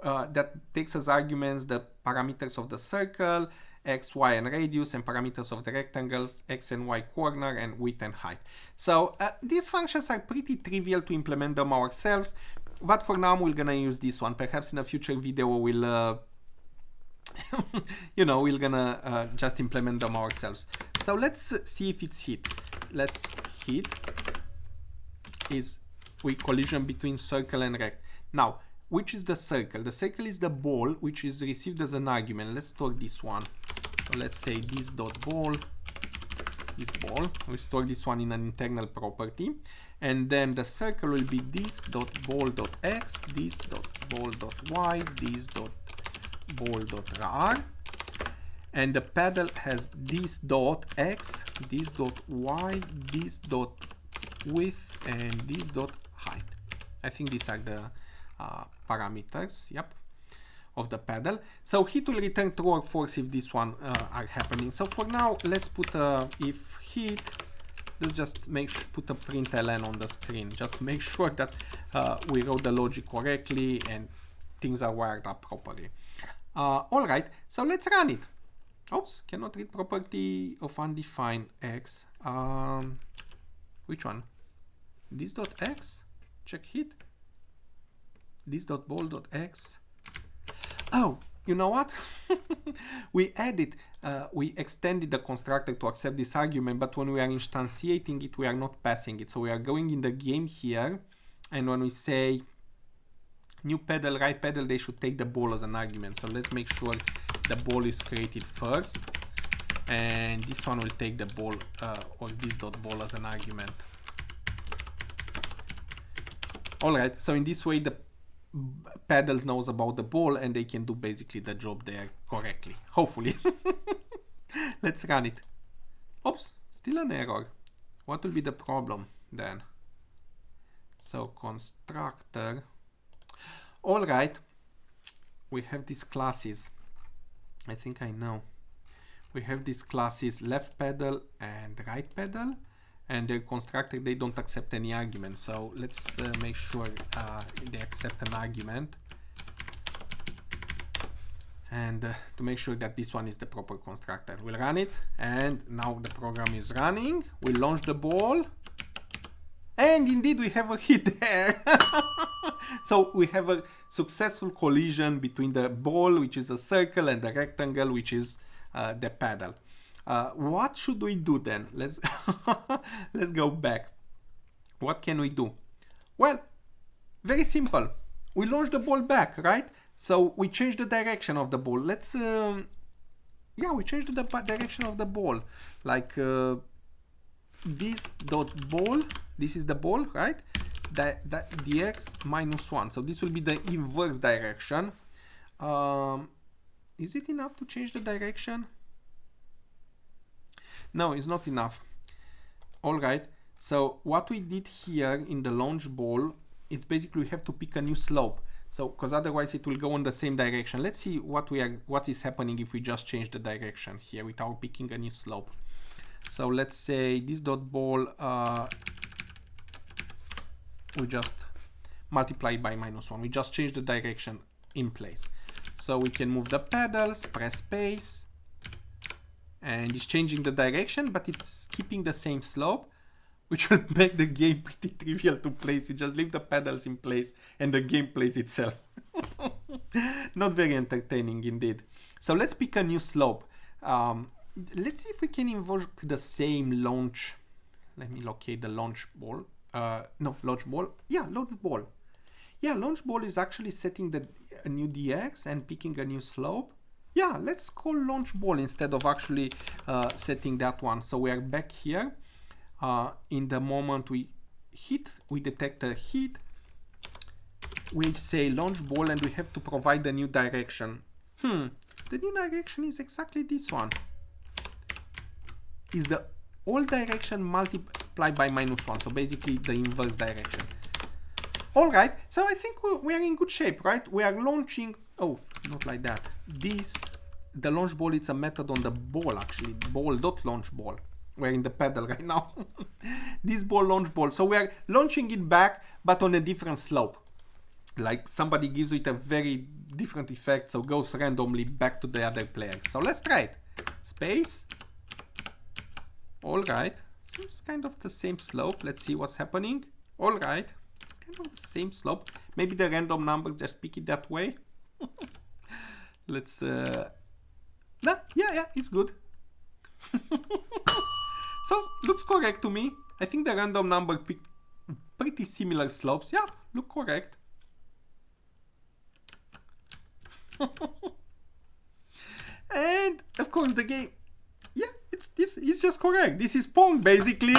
that takes as arguments the parameters of the circle, x, y, and radius, and parameters of the rectangles, x and y corner, and width and height. So these functions are pretty trivial to implement them ourselves, but for now we're gonna use this one. Perhaps in a future video we'll you know, we're gonna just implement them ourselves. So let's see if it's hit. Let's hit is we collision between circle and rect. Now, which is the circle? The circle is the ball, which is received as an argument. Let's store this one. So let's say this dot ball, this ball. We store this one in an internal property, and then the circle will be this dot ball dot x, this dot ball dot y, this dot ball dot r, and the pedal has this dot x, this dot y, this dot width, and this dot height. I think these are the parameters, yep, of the pedal. So hit will return true or false if this one are happening. So for now, let's put if hit. Let's just put a println on the screen, just to make sure that we wrote the logic correctly and things are wired up properly. All right, so let's run it. Oops, cannot read property of undefined x. Which one? This dot x, check hit. This dot ball dot x. Oh, you know what? We extended the constructor to accept this argument, but when we are instantiating it, we are not passing it. So we are going in the game here, and when we say new pedal, right pedal, they should take the ball as an argument. So let's make sure the ball is created first, and this one will take the ball or this dot ball as an argument. All right, so in this way the pedals knows about the ball and they can do basically the job there correctly, hopefully. Let's run it. Oops, still an error. What will be the problem then? So constructor. All right, we have these classes. I think I know. We have these classes left pedal and right pedal, and their constructor, they don't accept any argument. So let's make sure they accept an argument, and to make sure that this one is the proper constructor. We'll run it, and now the program is running. We launch the ball, and indeed we have a hit there. So we have a successful collision between the ball, which is a circle, and the rectangle, which is the pedal. What should we do then? Let's let's go back. What can we do? Well, very simple. We launch the ball back, right? So we change the direction of the ball. Let's yeah, we change the direction of the ball, like this dot ball. This is the ball, right? Dx -1. So this will be the inverse direction. Is it enough to change the direction? No, it's not enough. All right. So what we did here in the launch ball, it's basically we have to pick a new slope. So because otherwise it will go in the same direction. Let's see what is happening if we just change the direction here without picking a new slope. So let's say this dot ball, we just multiply by -1. We just change the direction in place. So we can move the pedals, press space, and it's changing the direction, but it's keeping the same slope, which will make the game pretty trivial to place. You just leave the pedals in place and the game plays itself. Not very entertaining indeed. So let's pick a new slope. Let's see if we can invoke the same launch. Let me locate the launch ball. No, launch ball. Yeah, launch ball. yeah, launch ball is actually setting a new dx and picking a new slope. Yeah, let's call launch ball instead of actually setting that one. So we are back here. In the moment we hit, we detect a hit. We say launch ball and we have to provide the new direction. The new direction is exactly this one. Is the old direction multiplied by -1. So basically the inverse direction. All right, so I think we are in good shape, right? We are launching, oh, not like that. The launch ball, it's a method on the ball actually, ball.launch ball. We're in the pedal right now. This ball launch ball. So we are launching it back, but on a different slope. Like somebody gives it a very different effect, so goes randomly back to the other player. So let's try it. Space. All right, seems kind of the same slope. Let's see what's happening. All right. Kind of the same slope. Maybe the random numbers just pick it that way. Let's yeah, it's good. So looks correct to me. I think the random number picked pretty similar slopes. Yeah, look correct. And of course the game, yeah, this is just correct. This is Pong basically.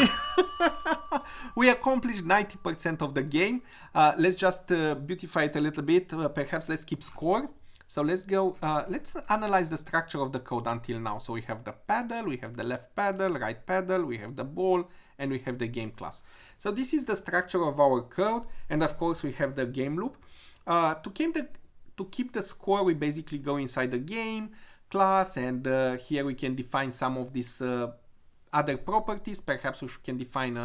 We accomplished 90% of the game. Let's just beautify it a little bit. Perhaps let's keep score. So let's go, let's analyze the structure of the code until now. So we have the paddle, we have the left paddle, right paddle, we have the ball, and we have the game class. So this is the structure of our code. And of course we have the game loop. To keep the score, we basically go inside the game class, and here we can define some of these other properties. Perhaps we can define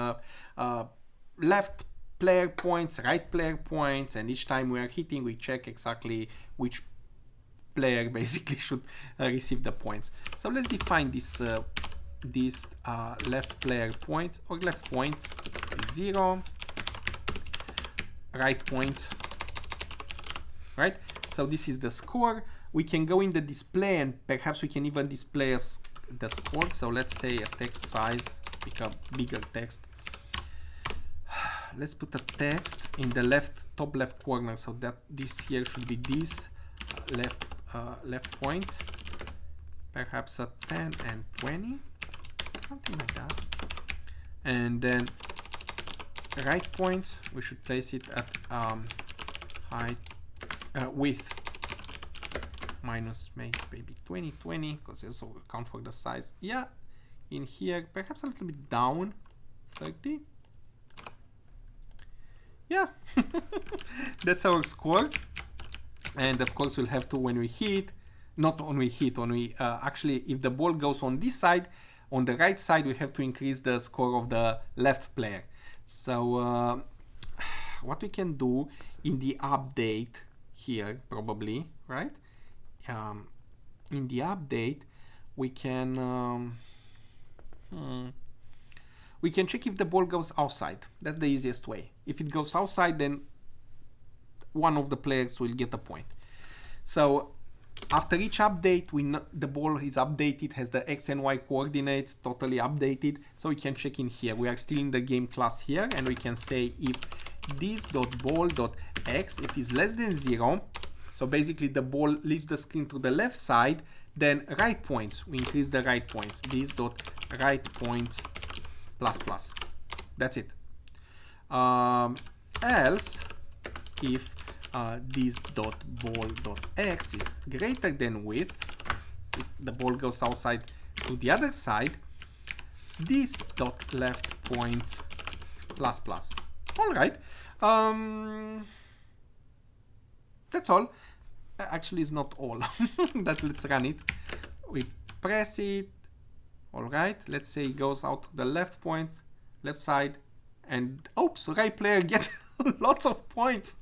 left player points, right player points, and each time we are hitting, we check exactly which player basically should receive the points. So let's define this left player point, or left point 0, right point, right? So this is the score. We can go in the display, and perhaps we can even display the score. So let's say a text size, pick up bigger text. Let's put a text in the top left corner, so that this here should be this left point, perhaps a 10 and 20, something like that. And then right point, we should place it at height width minus maybe 20, because this will account for the size. Yeah, in here perhaps a little bit down, 30. Yeah, that's our score. And of course we'll have to, when we hit, actually if the ball goes on this side, on the right side, we have to increase the score of the left player. So what we can do in the update here, probably, right? In the update, we can check if the ball goes outside. That's the easiest way. If it goes outside, then one of the players will get a point. So after each update, the ball is updated, has the X and Y coordinates totally updated. So we can check in here. We are still in the game class here, and we can say if this.ball.x, if it's less than 0, so basically the ball leaves the screen to the left side, then right points, we increase the right points, this.rightPoints plus plus. That's it. Else, if this.ball.x is greater than width, if the ball goes outside to the other side, this.leftPoints plus plus. All right. That's all. Actually, it's not all. Let's run it. We press it. All right. Let's say it goes out to the left point, left side, and oops, right player gets lots of points.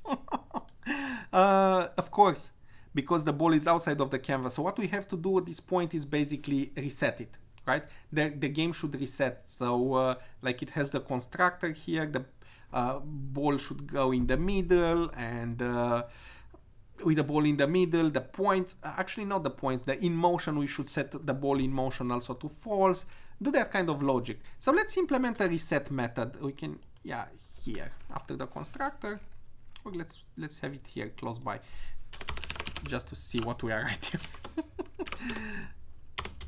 Of course, because the ball is outside of the canvas. So what we have to do at this point is basically reset it, right? The game should reset. So like it has the constructor here, the ball should go in the middle, and with the ball in the middle, the points, actually not the points, the in motion, we should set the ball in motion also to false, do that kind of logic. So let's implement a reset method. We can, yeah, here, after the constructor, or let's have it here close by, just to see what we are writing.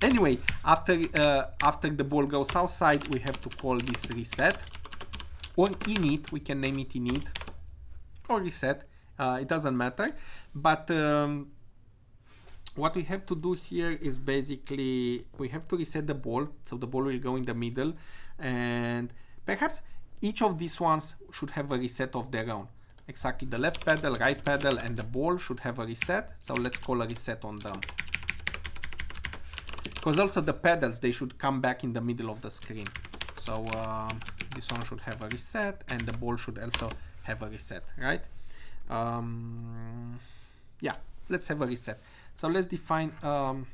Anyway, after the ball goes outside, we have to call this reset, or init. We can name it init or reset. It doesn't matter. But what we have to do here is basically we have to reset the ball, so the ball will go in the middle, and perhaps each of these ones should have a reset of their own. Exactly, the left pedal, right pedal, and the ball should have a reset. So let's call a reset on them. Because also the pedals, they should come back in the middle of the screen. So this one should have a reset, and the ball should also have a reset, right? Yeah, let's have a reset. So let's define, and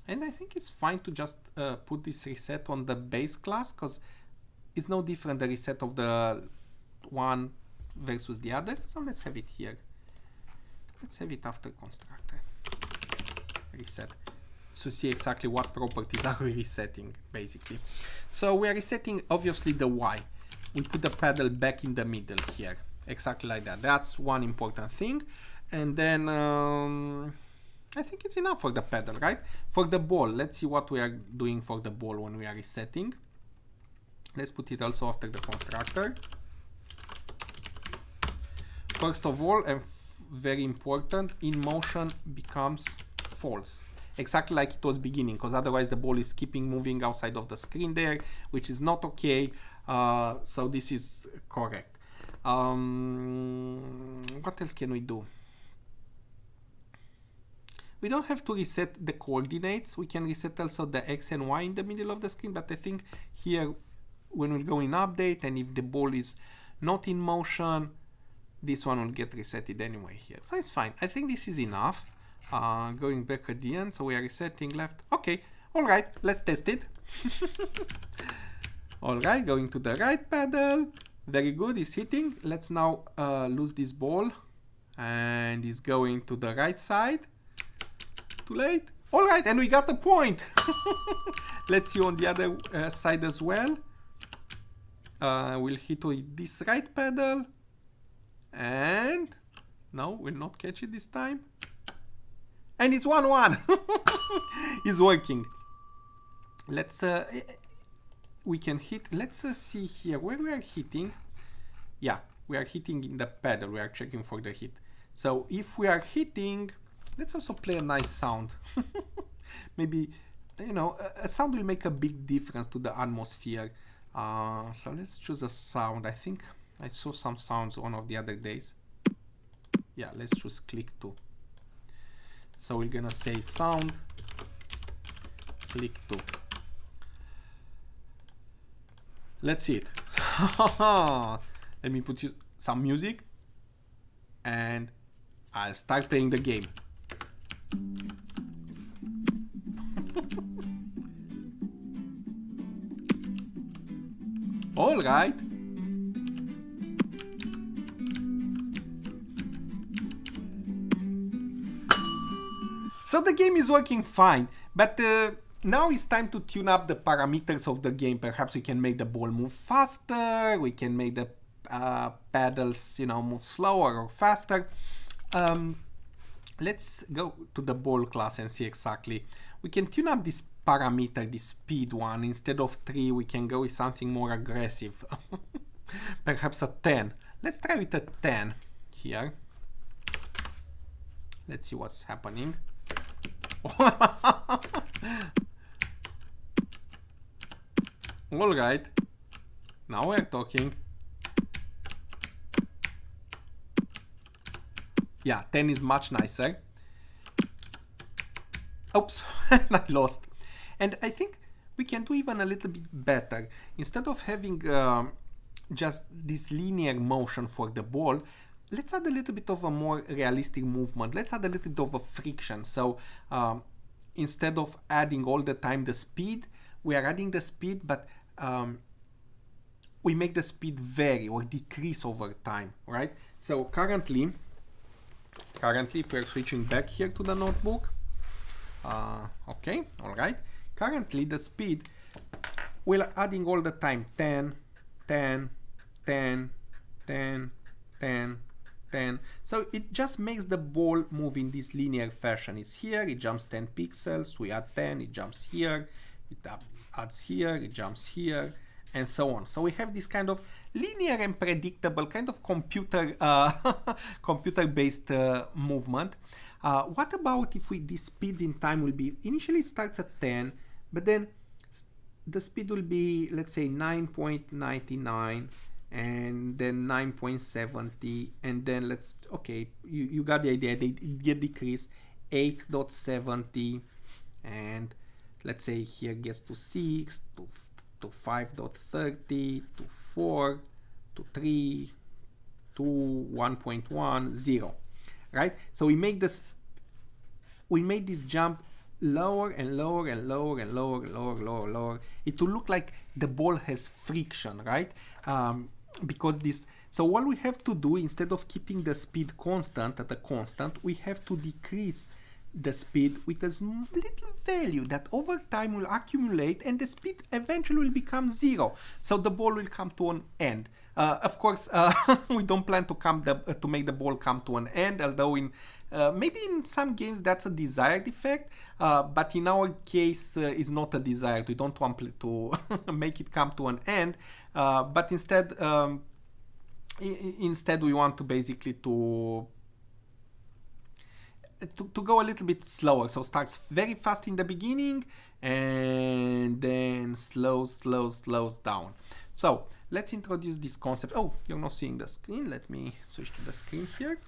I think it's fine to just put this reset on the base class, because it's no different the reset of the one versus the other. So let's have it here. Let's have it after constructor. Reset. To see exactly what properties are we resetting, basically. So we are resetting obviously the Y. We put the pedal back in the middle here, exactly like that. That's one important thing. And then I think it's enough for the pedal, right? For the ball, let's see what we are doing for the ball when we are resetting. Let's put it also after the constructor. First of all, and very important, in motion becomes false. Exactly like it was beginning, because otherwise the ball is keeping moving outside of the screen there, which is not okay. So this is correct. What else can we do? We don't have to reset the coordinates. We can reset also the X and Y in the middle of the screen, but I think here when we go in update, and if the ball is not in motion, this one will get resetted anyway here. So it's fine. I think this is enough. Going back at the end, so we are resetting left. Okay, all right, let's test it. All right, going to the right pedal. Very good, it's hitting. Let's now lose this ball, and it's going to the right side. Too late. All right, and we got the point. Let's see on the other side as well. We'll hit with this right pedal, and no, we'll not catch it this time. And it's 1-1. It's working. Let's we can hit. Let's see here where we are hitting. Yeah, we are hitting in the pedal. We are checking for the hit. So if we are hitting, let's also play a nice sound. Maybe, you know, a sound will make a big difference to the atmosphere. So let's choose a sound. I think I saw some sounds one of the other days. Yeah, let's choose click 2. So we're gonna say sound click 2. Let's see it. Let me put you some music, and I'll start playing the game. All right. So the game is working fine, but now it's time to tune up the parameters of the game. Perhaps we can make the ball move faster, we can make the pedals, you know, move slower or faster. Let's go to the ball class and see exactly. We can tune up this parameter, this speed one. Instead of 3, we can go with something more aggressive. Perhaps a 10. Let's try with a 10 here. Let's see what's happening. All right, now we're talking. Yeah, 10 is much nicer. Oops, I lost. And I think we can do even a little bit better. Instead of having just this linear motion for the ball, let's add a little bit of a more realistic movement. Let's add a little bit of a friction. So instead of adding all the time the speed, we are adding the speed, but we make the speed vary or decrease over time, right? So currently, if we're switching back here to the notebook, okay, all right. Currently, the speed, we're adding all the time 10, 10, 10, 10, 10, 10. So it just makes the ball move in this linear fashion. It's here, it jumps 10 pixels, we add 10, it jumps here, it adds here, it jumps here, and so on. So we have this kind of linear and predictable kind of computer-based movement. What about if this speeds in time will be, initially it starts at 10, but then the speed will be, let's say 9.99, and then 9.70, and then you got the idea, they get decreased 8.70, and let's say here gets to 6, to 5.30, to 4, to 3, to 1.1, 0, right? So we made this jump lower and lower and lower and lower and lower, lower. It will look like the ball has friction, right? Because this, so what we have to do, instead of keeping the speed constant at a constant, we have to decrease the speed with a little value that over time will accumulate, and the speed eventually will become 0. So the ball will come to an end. Of course, we don't plan to make the ball come to an end, although maybe in some games that's a desired effect, but in our case it's not a desired. We don't want to make it come to an end, but instead we want to basically to go a little bit slower. So starts very fast in the beginning and then slows down. So let's introduce this concept. Oh, you're not seeing the screen. Let me switch to the screen here.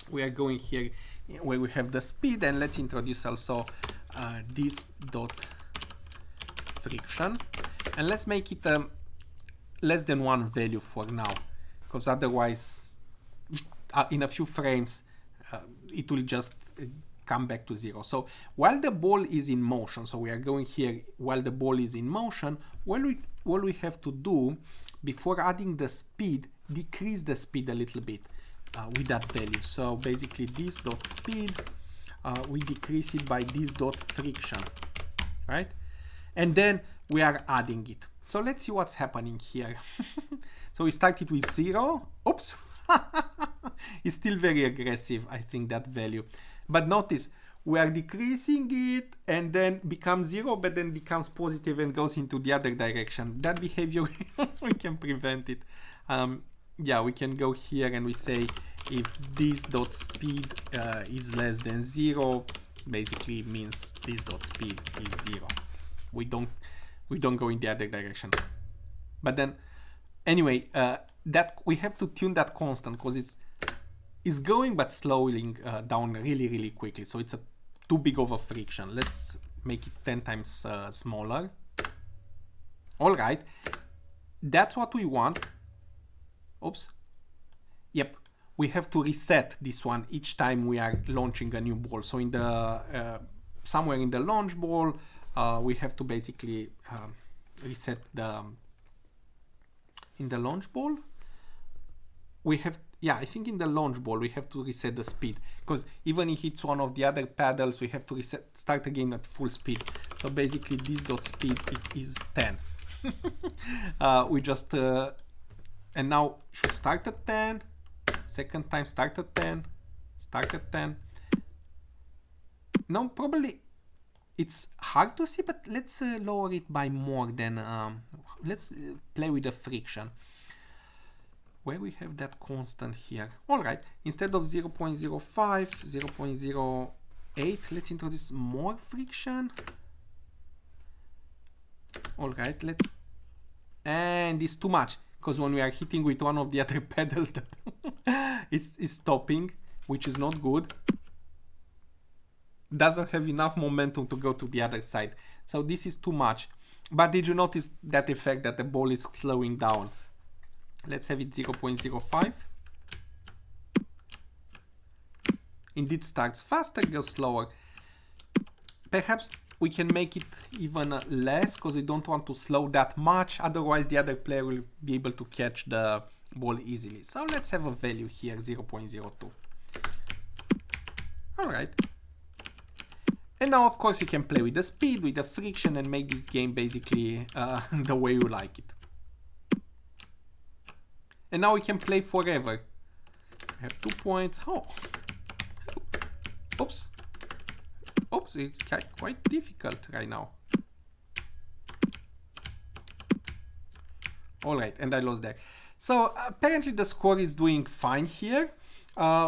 We are going here where we have the speed, and let's introduce also this dot friction, and let's make it less than 1 value for now, because otherwise in a few frames it will just come back to 0. So while the ball is in motion, so we are going here while the ball is in motion, what we have to do before adding the speed, decrease the speed a little bit with that value. So basically this dot speed, we decrease it by this dot friction, right? And then we are adding it. So let's see what's happening here. So we started with 0. Oops. It's still very aggressive, I think, that value. But notice, we are decreasing it and then becomes 0, but then becomes positive and goes into the other direction. That behavior, we can prevent it. Yeah, we can go here and we say if this dot speed is less than 0, basically it means this dot speed is 0. We don't go in the other direction. But then anyway, that we have to tune that constant because it's going but slowing down really quickly. So it's too big of a friction. Let's make it 10 times smaller. All right, that's what we want. Oops. Yep, we have to reset this one each time we are launching a new ball. So in the somewhere in the launch ball, we have to basically reset the in the launch ball. We have, yeah, I think in the launch ball we have to reset the speed, because even if it's one of the other paddles, we have to start again at full speed. So basically this dot speed, it is 10. We just and now should start at 10, second time start at 10, start at 10. Now probably it's hard to see, but let's lower it by more than, let's play with the friction. Where we have that constant here. All right, instead of 0.05, 0.08, let's introduce more friction. All right, and it's too much, because when we are hitting with one of the other pedals, it's stopping, which is not good. Doesn't have enough momentum to go to the other side. So this is too much. But did you notice that effect that the ball is slowing down? Let's have it 0.05. Indeed starts faster, goes slower. Perhaps we can make it even less, because we don't want to slow that much. Otherwise the other player will be able to catch the ball easily. So let's have a value here, 0.02. All right. And now of course you can play with the speed, with the friction, and make this game basically the way you like it. And now we can play forever. We have 2 points. Oh, oops. Oops, it's quite difficult right now. All right, and I lost that. So apparently the score is doing fine here.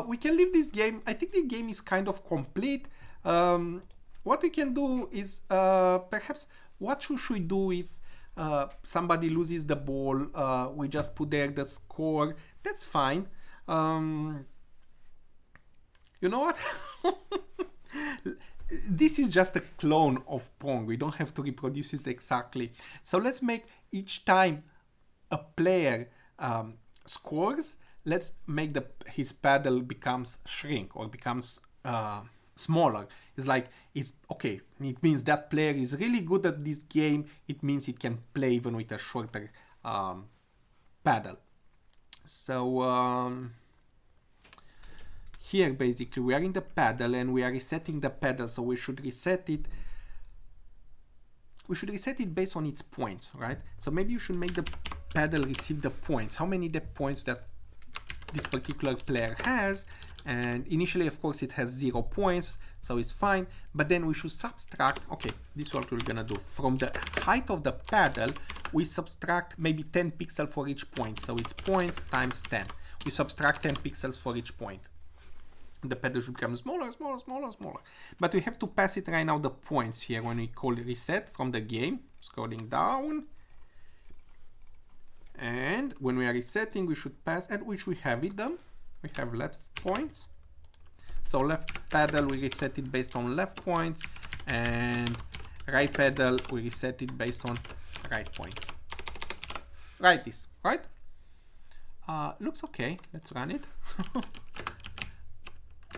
We can leave this game. I think the game is kind of complete. What we can do is perhaps what should we do if somebody loses the ball? We just put there the score. That's fine. You know what? This is just a clone of Pong. We don't have to reproduce it exactly. So let's make each time a player scores, let's make his paddle becomes shrink or becomes smaller. It's like, it's okay. It means that player is really good at this game. It means it can play even with a shorter paddle. So here basically we are in the paddle and we are resetting the paddle, so we should reset it. We should reset it based on its points, right? So maybe you should make the paddle receive the points. How many the points that this particular player has? And initially, of course, it has 0 points, so it's fine. But then we should subtract. Okay, this is what we're gonna do. From the height of the paddle, we subtract maybe 10 pixels for each point. So it's points times 10. We subtract 10 pixels for each point. The paddle should become smaller, smaller, smaller, smaller. But we have to pass it right now the points here when we call reset from the game. Scrolling down. And when we are resetting, we should pass, and which we have it done. We have left points. So left paddle, we reset it based on left points. And right paddle, we reset it based on right points. Like this, right? Looks okay. Let's run it.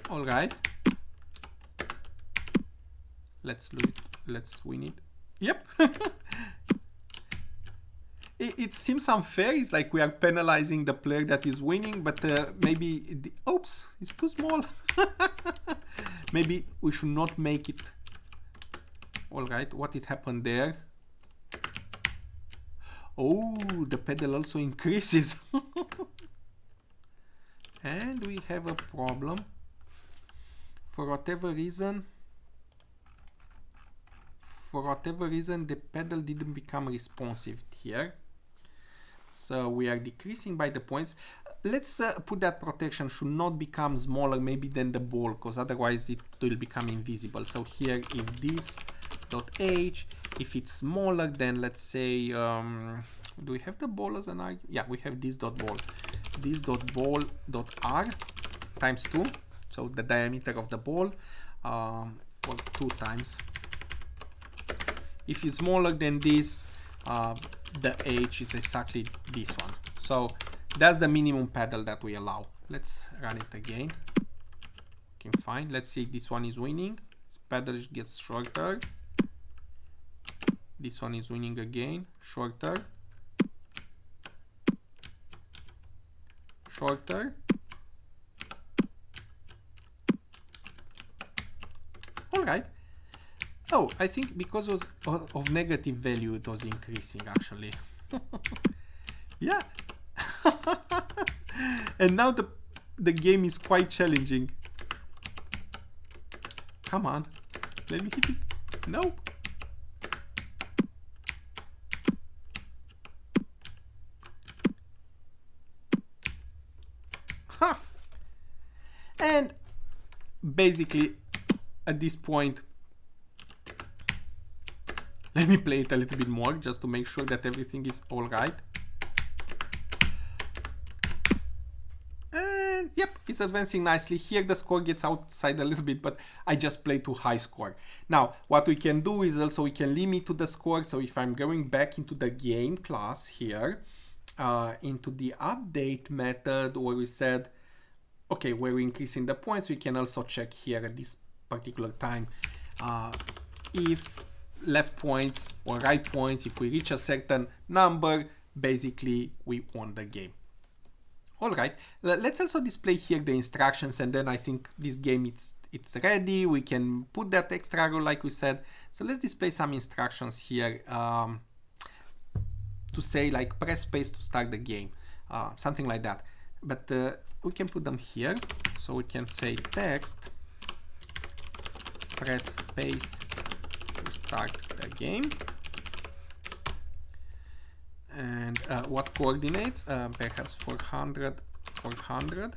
All right. Let's lose it. Let's win it. Yep. It seems unfair. It's like we are penalizing the player that is winning, but maybe oops, it's too small. Maybe we should not make it. All right, what did happen there? Oh, the pedal also increases. And we have a problem. For whatever reason, the pedal didn't become responsive here. So we are decreasing by the points. Let's put that protection should not become smaller maybe than the ball, because otherwise it will become invisible. So here, if this .h, if it's smaller than, let's say, do we have the ball as an arg? Yeah, we have this .ball. This .ball .r times 2. So the diameter of the ball, or 2 times. If it's smaller than this, the h is exactly this one. So that's the minimum paddle that we allow. Let's run it again. Okay, fine. Let's see if this one is winning. This paddle gets shorter. This one is winning again, shorter. Shorter. All right. Oh, I think because of negative value, it was increasing actually. Yeah. And now the game is quite challenging. Come on, let me hit it. Nope. Huh. And basically, at this point, let me play it a little bit more just to make sure that everything is all right. And yep, it's advancing nicely. Here the score gets outside a little bit, but I just played too high score. Now, what we can do is also we can limit to the score. So if I'm going back into the game class here, into the update method where we said, okay, where we're increasing the points, we can also check here at this particular time if left points or right points, if we reach a certain number, basically we won the game. All right, let's also display here the instructions, and then I think this game it's ready. We can put that extra row like we said. So let's display some instructions here to say like press space to start the game, something like that. but we can put them here. So we can say text, press space to start the game. And what coordinates? Perhaps 400, 400.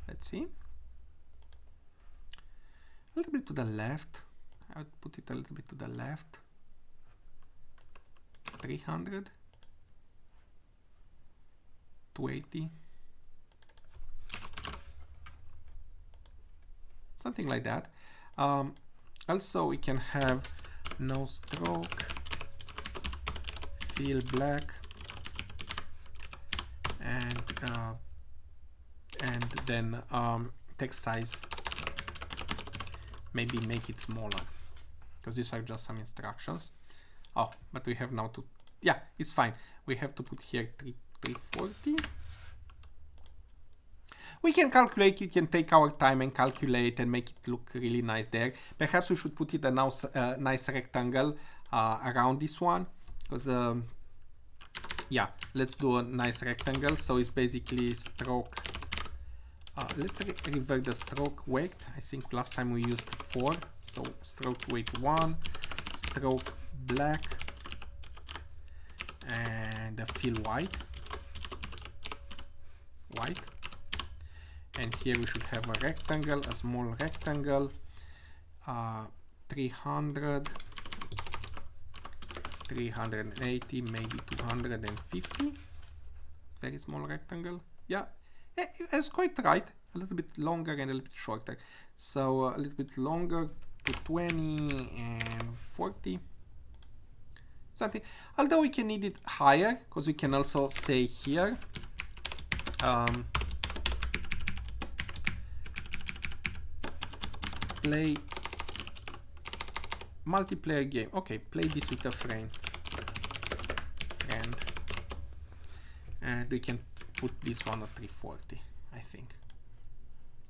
Let's see. A little bit to the left. I would put it a little bit to the left. 300. 280. Something like that. Also, we can have no stroke, fill black, and then text size, maybe make it smaller, because these are just some instructions. Oh, but we have now to, yeah, it's fine. We have to put here 340. We can calculate, we can take our time and calculate and make it look really nice there. Perhaps we should put it a nice rectangle around this one, because yeah, let's do a nice rectangle. So it's basically stroke. Let's revert the stroke weight. I think last time we used 4. So stroke weight 1, stroke black, and fill white. And here we should have a rectangle, a small rectangle, 300, 380, maybe 250. Very small rectangle. Yeah, it's quite right. A little bit longer and a little bit shorter. So a little bit longer to 20 and 40. Something. Although we can need it higher, because we can also say here. Play multiplayer game. Okay, play this with a friend. And we can put this one at 340, I think.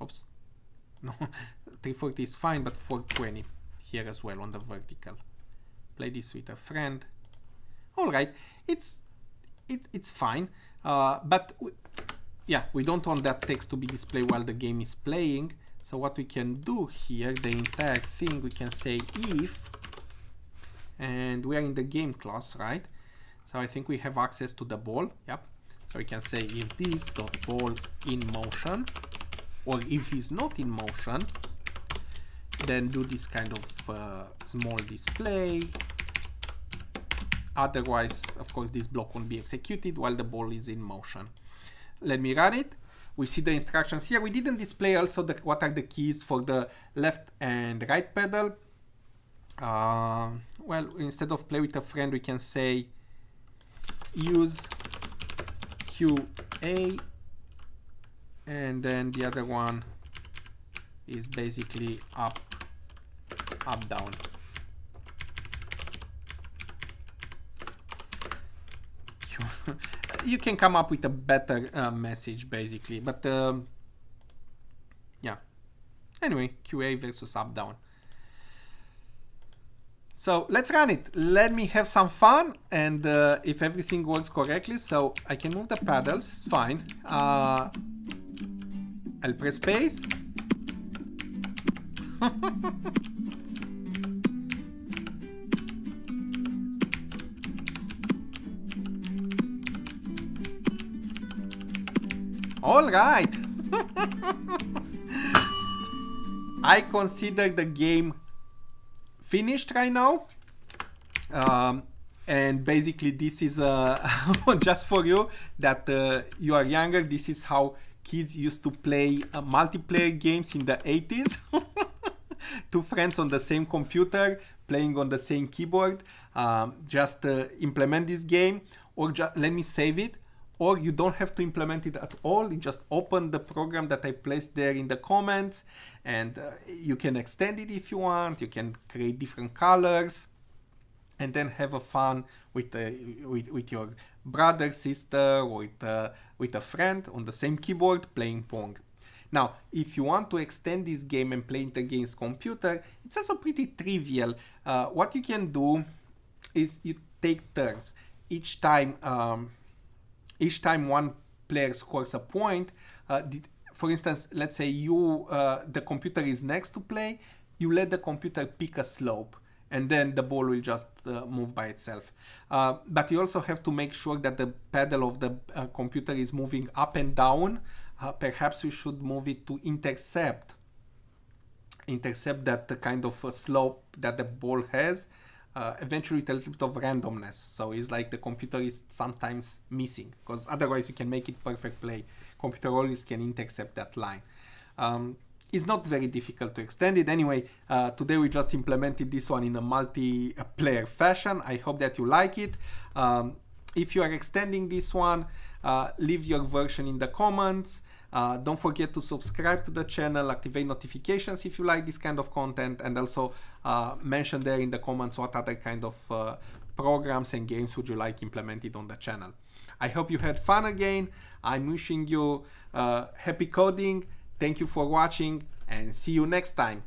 Oops. No, 340 is fine, but 420 here as well on the vertical. Play this with a friend. All right, it's fine, but yeah, we don't want that text to be displayed while the game is playing. So what we can do here, the entire thing, we can say if, and we are in the game class, right? So I think we have access to the ball. Yep. So we can say if this dot ball in motion, or if it's not in motion, then do this kind of small display. Otherwise, of course, this block won't be executed while the ball is in motion. Let me run it. We see the instructions here. We didn't display also what are the keys for the left and right pedal. Well, instead of play with a friend, we can say use QA, and then the other one is basically up, down. You can come up with a better message basically, but yeah. Anyway, QA versus up, down. So let's run it. Let me have some fun, and if everything works correctly, so I can move the pedals, it's fine. I'll press space. All right. I consider the game finished right now. And basically this is just for you that you are younger. This is how kids used to play multiplayer games in the 80s. Two friends on the same computer playing on the same keyboard. Just implement this game, or let me save it. Or you don't have to implement it at all. You just open the program that I placed there in the comments, and you can extend it if you want. You can create different colors, and then have a fun with your brother, sister, or with a friend on the same keyboard playing Pong. Now, if you want to extend this game and play it against computer, it's also pretty trivial. What you can do is you take turns. Each time one player scores a point, for instance, let's say the computer is next to play, you let the computer pick a slope, and then the ball will just move by itself. But you also have to make sure that the pedal of the computer is moving up and down. Perhaps you should move it to intercept that kind of slope that the ball has. Eventually with a little bit of randomness. So it's like the computer is sometimes missing, because otherwise you can make it perfect play. Computer always can intercept that line. It's not very difficult to extend it. Anyway, today we just implemented this one in a multiplayer fashion. I hope that you like it. If you are extending this one, leave your version in the comments. Don't forget to subscribe to the channel, activate notifications if you like this kind of content, and also mention there in the comments what other kind of programs and games would you like implemented on the channel. I hope you had fun again. I'm wishing you happy coding. Thank you for watching, and see you next time.